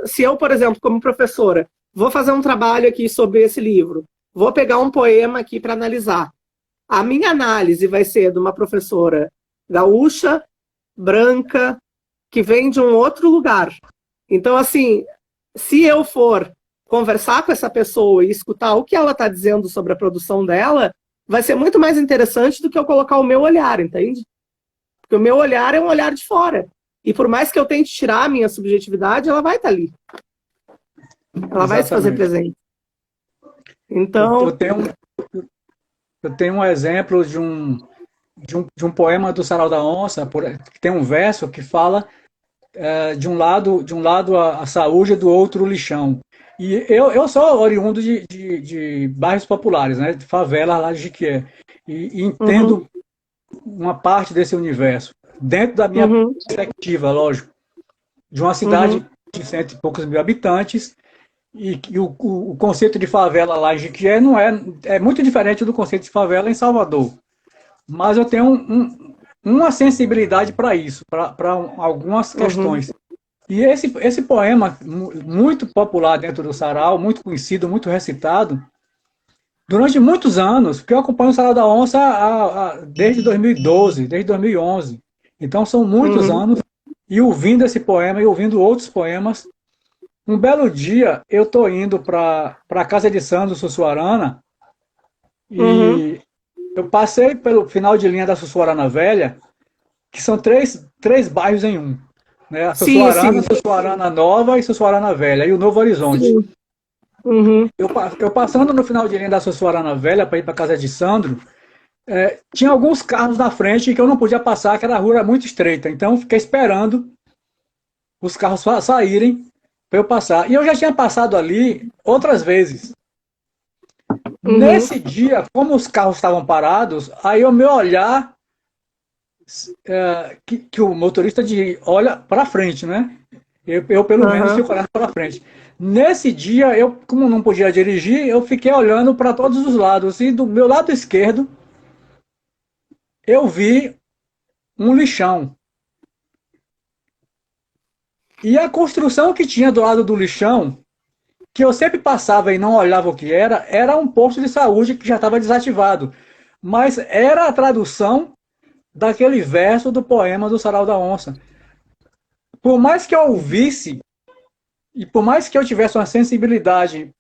se eu, por exemplo, como professora, vou fazer um trabalho aqui sobre esse livro, vou pegar um poema aqui para analisar. A minha análise vai ser de uma professora gaúcha, branca, que vem de um outro lugar. Então, assim, se eu for conversar com essa pessoa e escutar o que ela está dizendo sobre a produção dela, vai ser muito mais interessante do que eu colocar o meu olhar, entende? Porque o meu olhar é um olhar de fora. E por mais que eu tente tirar a minha subjetividade, ela vai estar ali. Ela vai se fazer Exatamente. presente. Eu, eu Então, tenho, eu tenho um exemplo de um poema do Sarau da Onça, que tem um verso que fala de um lado a saúde e do outro o lixão. E eu sou oriundo de bairros populares, né, de favela lá de Jiquié, e uhum, entendo uma parte desse universo, dentro da minha uhum, perspectiva, lógico, de uma uhum, cidade de cento e poucos mil habitantes, e que o conceito de favela lá em Jiquié não é muito diferente do conceito de favela em Salvador. Mas eu tenho uma sensibilidade para isso, para algumas uhum, questões. E esse poema, muito popular dentro do sarau, muito conhecido, muito recitado, durante muitos anos, porque eu acompanho o Sarau da Onça desde 2012, desde 2011. Então são muitos uhum, anos, e ouvindo esse poema e ouvindo outros poemas. Um belo dia eu estou indo para a casa de Sandro Sussuarana, uhum. e eu passei pelo final de linha da Sussuarana Velha, que são três bairros em um, né? A Sim, Sussuarana, sim, Sussuarana Nova e Sussuarana Velha, e o Novo Horizonte. sim. Uhum, Eu passando no final de linha da Sussuarana Velha para ir para casa de Sandro, tinha alguns carros na frente que eu não podia passar, que a rua era muito estreita. Então eu fiquei esperando os carros saírem para eu passar. E eu já tinha passado ali outras vezes. uhum, Nesse dia, como os carros estavam parados, aí o meu olhar, que o motorista olha para frente, né? Eu, pelo menos, uhum. fico olhando para frente. Nesse dia, eu, como não podia dirigir, eu fiquei olhando para todos os lados. E do meu lado esquerdo, eu vi um lixão. E a construção que tinha do lado do lixão, que eu sempre passava e não olhava o que era um posto de saúde que já estava desativado. Mas era a tradução daquele verso do poema do Sarau da Onça. Por mais que eu ouvisse, e por mais que eu tivesse uma sensibilidade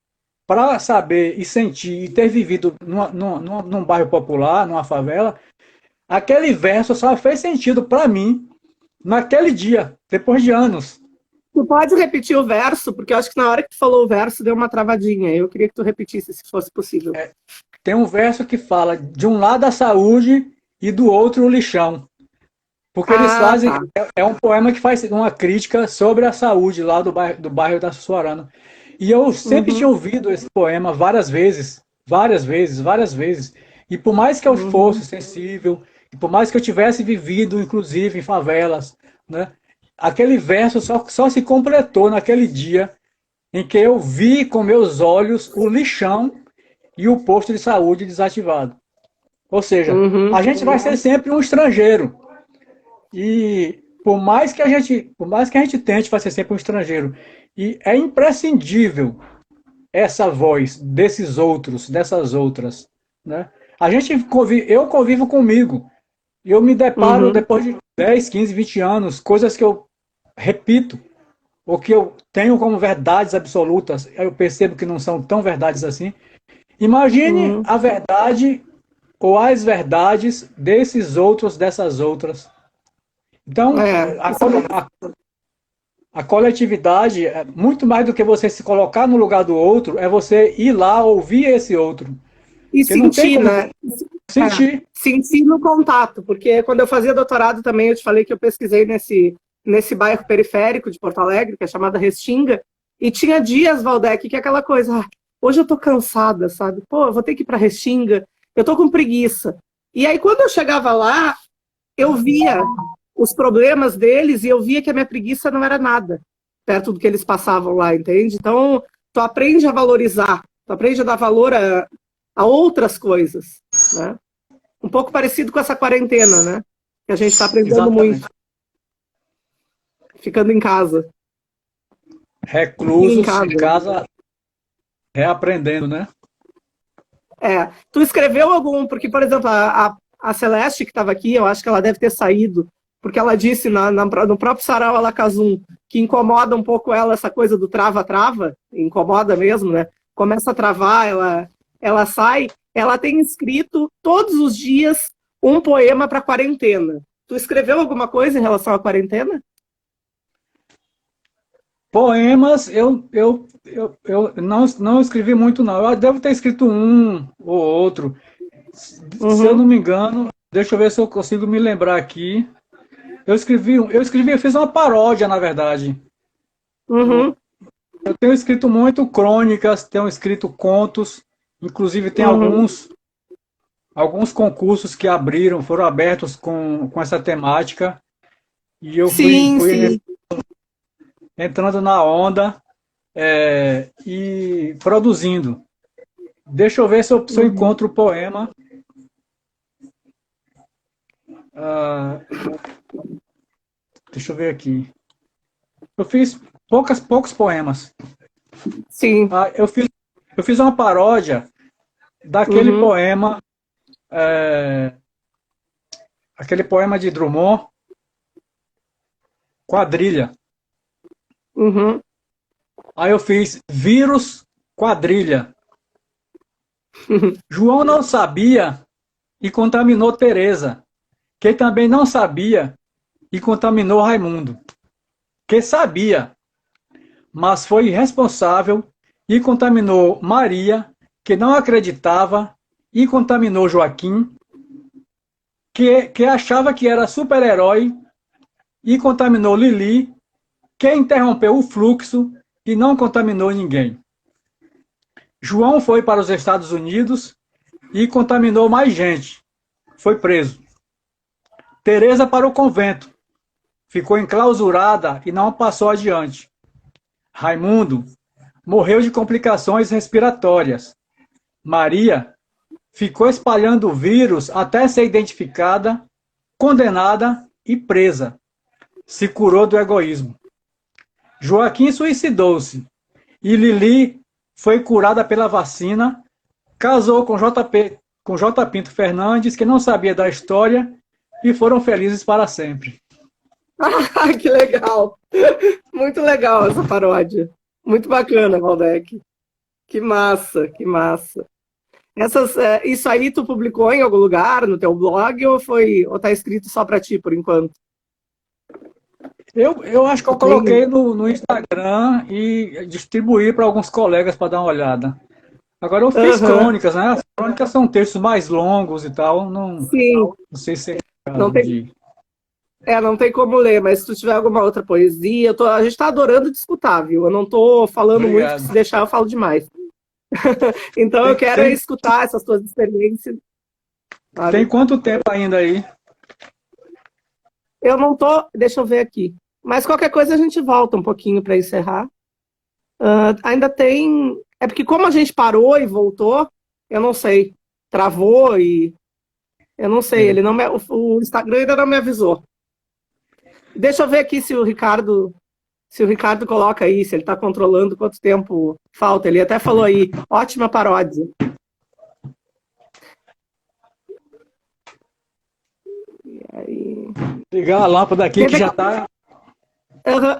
para saber e sentir e ter vivido num bairro popular, numa favela, aquele verso só fez sentido para mim naquele dia, depois de anos. Tu pode repetir o verso, porque eu acho que na hora que tu falou o verso deu uma travadinha. Eu queria que tu repetisse, se fosse possível. Tem um verso que fala de um lado a saúde e do outro o lixão. Porque eles Ah, fazem, tá. é um poema que faz uma crítica sobre a saúde lá do bairro da Sussuarana. E eu sempre tinha Uhum, ouvido esse poema várias vezes, várias vezes, várias vezes. E por mais que eu fosse uhum, sensível, e por mais que eu tivesse vivido, inclusive, em favelas, né, aquele verso só se completou naquele dia em que eu vi com meus olhos o lixão e o posto de saúde desativado. Ou seja, uhum. a gente vai ser sempre um estrangeiro. E por mais que a gente tente, vai ser sempre um estrangeiro. E é imprescindível essa voz desses outros, dessas outras, né? Eu convivo comigo. E eu me deparo Uhum, depois de 10, 15, 20 anos, coisas que eu repito, ou que eu tenho como verdades absolutas, eu percebo que não são tão verdades assim. Imagine uhum. a verdade ou as verdades desses outros, dessas outras. Então, É, isso é muito. a coletividade, é muito mais do que você se colocar no lugar do outro, é você ir lá ouvir esse outro. E Porque não tem sentir, como né? É, sentir. sentir no contato, porque quando eu fazia doutorado também, eu te falei que eu pesquisei nesse bairro periférico de Porto Alegre, que é chamada Restinga, e tinha dias, Valdec, que é aquela coisa, hoje eu tô cansada, sabe? Pô, eu vou ter que ir pra Restinga, eu tô com preguiça. E aí, quando eu chegava lá, eu via os problemas deles e eu via que a minha preguiça não era nada perto do que eles passavam lá, entende? Então, tu aprende a valorizar, tu aprende a dar valor a outras coisas, né? Um pouco parecido com essa quarentena, né? Que a gente está aprendendo muito, Exatamente. ficando em casa. Em Reclusos em casa. casa, reaprendendo, né? É. Tu escreveu algum, porque, por exemplo, a Celeste, que estava aqui, eu acho que ela deve ter saído, porque ela disse no próprio Sarau Alakazum que incomoda um pouco ela essa coisa do trava-trava, incomoda mesmo, né? Começa a travar, ela sai. Ela tem escrito todos os dias um poema para quarentena. Tu escreveu alguma coisa em relação à quarentena? Poemas, eu não escrevi muito, não. Eu devo ter escrito um ou outro. Se eu não Uhum, me engano, deixa eu ver se eu consigo me lembrar aqui. Eu fiz uma paródia, na verdade. Eu, uhum, eu tenho escrito muito crônicas, tenho escrito contos, inclusive tem uhum. alguns concursos que foram abertos com essa temática, e eu Sim, fui sim. entrando na onda e produzindo. Deixa eu ver se eu Uhum, encontro o poema. Ah, deixa eu ver aqui. Eu fiz poucos poemas. sim. Eu fiz uma paródia daquele Uhum, poema, é, aquele poema de Drummond, Quadrilha. uhum. Aí eu fiz Vírus Quadrilha. João não sabia e contaminou Teresa, que também não sabia e contaminou Raimundo, que sabia, mas foi irresponsável e contaminou Maria, que não acreditava e contaminou Joaquim, que achava que era super-herói e contaminou Lili, que interrompeu o fluxo e não contaminou ninguém. João foi para os Estados Unidos e contaminou mais gente. Foi preso. Teresa para o convento. Ficou enclausurada e não passou adiante. Raimundo morreu de complicações respiratórias. Maria ficou espalhando o vírus até ser identificada, condenada e presa. Se curou do egoísmo. Joaquim suicidou-se e Lili foi curada pela vacina, casou com J. Pinto Fernandes, que não sabia da história, e foram felizes para sempre. Ah, que legal. Muito legal essa paródia. Muito bacana, Valdec. Que massa, que massa. Isso aí tu publicou em algum lugar, no teu blog, ou tá escrito só para ti por enquanto? Eu acho que Tu eu tem. coloquei no Instagram e distribuí para alguns colegas para dar uma olhada. Agora eu fiz Aham, crônicas, né? As crônicas são textos mais longos e tal, não sim, sei se é não caso tem. de. Não tem como ler, mas se tu tiver alguma outra poesia, a gente está adorando te escutar, viu? Eu não estou falando muito, que se deixar eu falo demais. Então eu quero escutar essas tuas experiências. Sabe? Tem quanto tempo ainda aí? Eu não tô, deixa eu ver aqui. Mas qualquer coisa a gente volta um pouquinho para encerrar. Ainda tem. É porque como a gente parou e voltou, eu não sei. Travou e. Eu não sei, ele não o Instagram ainda não me avisou. Deixa eu ver aqui se o Ricardo coloca aí, se ele está controlando quanto tempo falta. Ele até falou aí, ótima paródia. E aí... Ligar a lâmpada aqui que já está...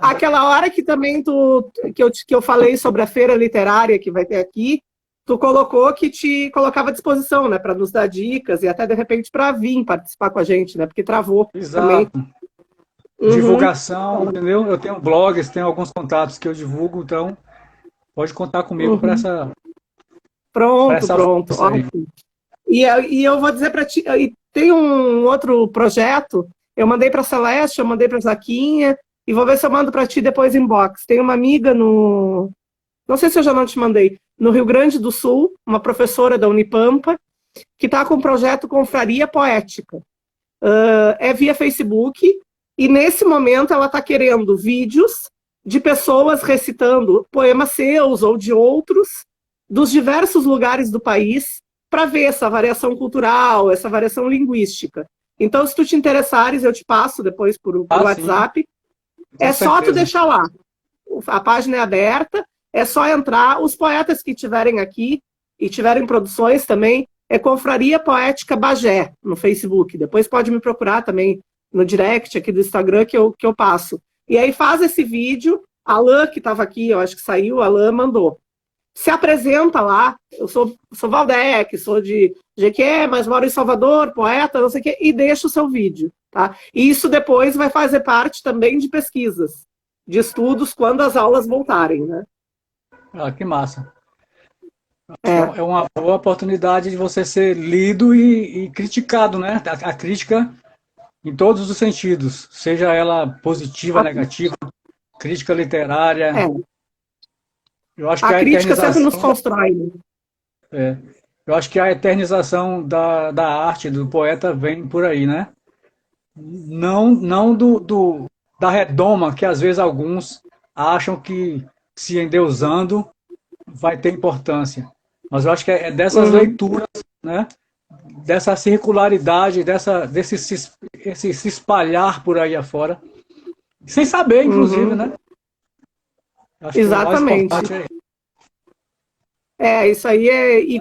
Aquela hora que também que eu falei sobre a feira literária que vai ter aqui, tu colocou que te colocava à disposição, né, para nos dar dicas e até de repente para vir participar com a gente, né, porque travou. Exato. Também. Divulgação, entendeu? Eu tenho blogs, tenho alguns contatos que eu divulgo, então pode contar comigo para essa. Pronto. Ótimo. E eu vou dizer para ti, tem um outro projeto, eu mandei para a Celeste, eu mandei para a Zaquinha, e vou ver se eu mando para ti depois inbox. Tem uma amiga não sei se eu já não te mandei, no Rio Grande do Sul, uma professora da Unipampa, que está com um projeto Confraria Poética. É via Facebook, e nesse momento ela está querendo vídeos de pessoas recitando poemas seus ou de outros, dos diversos lugares do país, para ver essa variação cultural, essa variação linguística. Então, se tu te interessares, eu te passo depois por WhatsApp. É só tu deixar lá. A página é aberta, é só entrar. Os poetas que estiverem aqui e tiverem produções também, é Confraria Poética Bagé, no Facebook. Depois pode me procurar também no direct aqui do Instagram que eu passo. E aí faz esse vídeo, a Alain, que estava aqui, eu acho que saiu, a Alain mandou. Se apresenta lá, eu sou Valdec, sou de Jequié, mas moro em Salvador, poeta, não sei o quê, e deixa o seu vídeo. Tá? E isso depois vai fazer parte também de pesquisas, de estudos, quando as aulas voltarem. Né? Que massa. É uma boa oportunidade de você ser lido e criticado, né? A crítica em todos os sentidos, seja ela positiva, negativa, crítica literária. Eu acho que a crítica sempre nos constrói. Né? Eu acho que a eternização da arte, do poeta, vem por aí, né? Não da redoma, que às vezes alguns acham que se endeusando vai ter importância. Mas eu acho que é dessas leituras, né? Dessa circularidade, desse se espalhar por aí afora, sem saber, inclusive, né? Acho exatamente. Isso aí e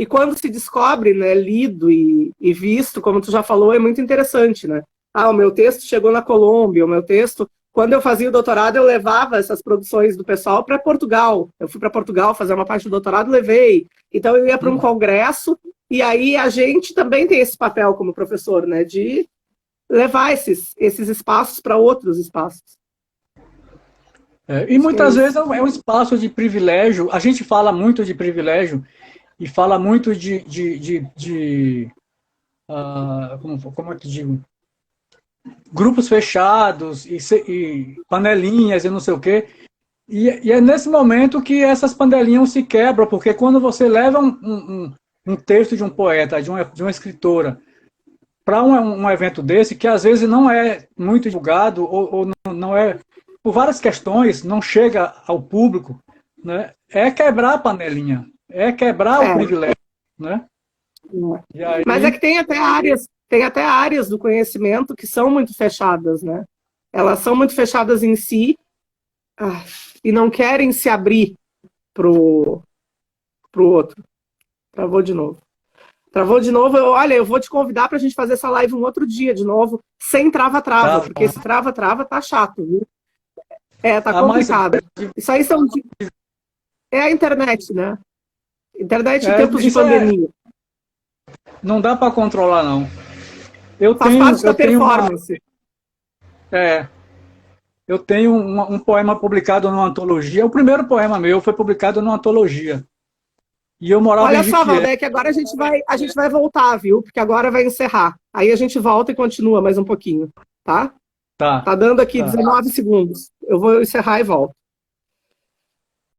quando se descobre, né, lido e visto, como tu já falou, é muito interessante, né? O meu texto chegou na Colômbia, o meu texto... Quando eu fazia o doutorado, eu levava essas produções do pessoal para Portugal. Eu fui para Portugal fazer uma parte do doutorado, levei. Então eu ia para um congresso, e aí a gente também tem esse papel como professor, né, de levar esses espaços para outros espaços. E muitas vezes é um espaço de privilégio. A gente fala muito de privilégio e fala muito como é que digo? Grupos fechados e panelinhas e não sei o quê. E é nesse momento que essas panelinhas se quebram, porque quando você leva um texto de um poeta, de uma escritora, para um evento desse, que às vezes não é muito divulgado, ou não é, por várias questões, não chega ao público, né? É quebrar a panelinha, é quebrar o privilégio. Né? E aí... Mas é que tem até áreas do conhecimento que são muito fechadas, né? Elas são muito fechadas em si e não querem se abrir pro outro. Travou de novo. Olha, eu vou te convidar para a gente fazer essa live um outro dia de novo, sem trava-trava, porque esse trava-trava tá chato, viu? Tá complicado. Isso aí é a internet, né? Internet em tempos de pandemia. Não dá para controlar, não. Faz parte da performance. Eu tenho um poema publicado numa antologia. O primeiro poema meu foi publicado numa antologia. E eu morava Olha em só, Valdec, agora a gente vai voltar, viu? Porque agora vai encerrar. Aí a gente volta e continua mais um pouquinho. tá? Tá, Tá dando aqui tá. 19 segundos. Eu vou encerrar e volto.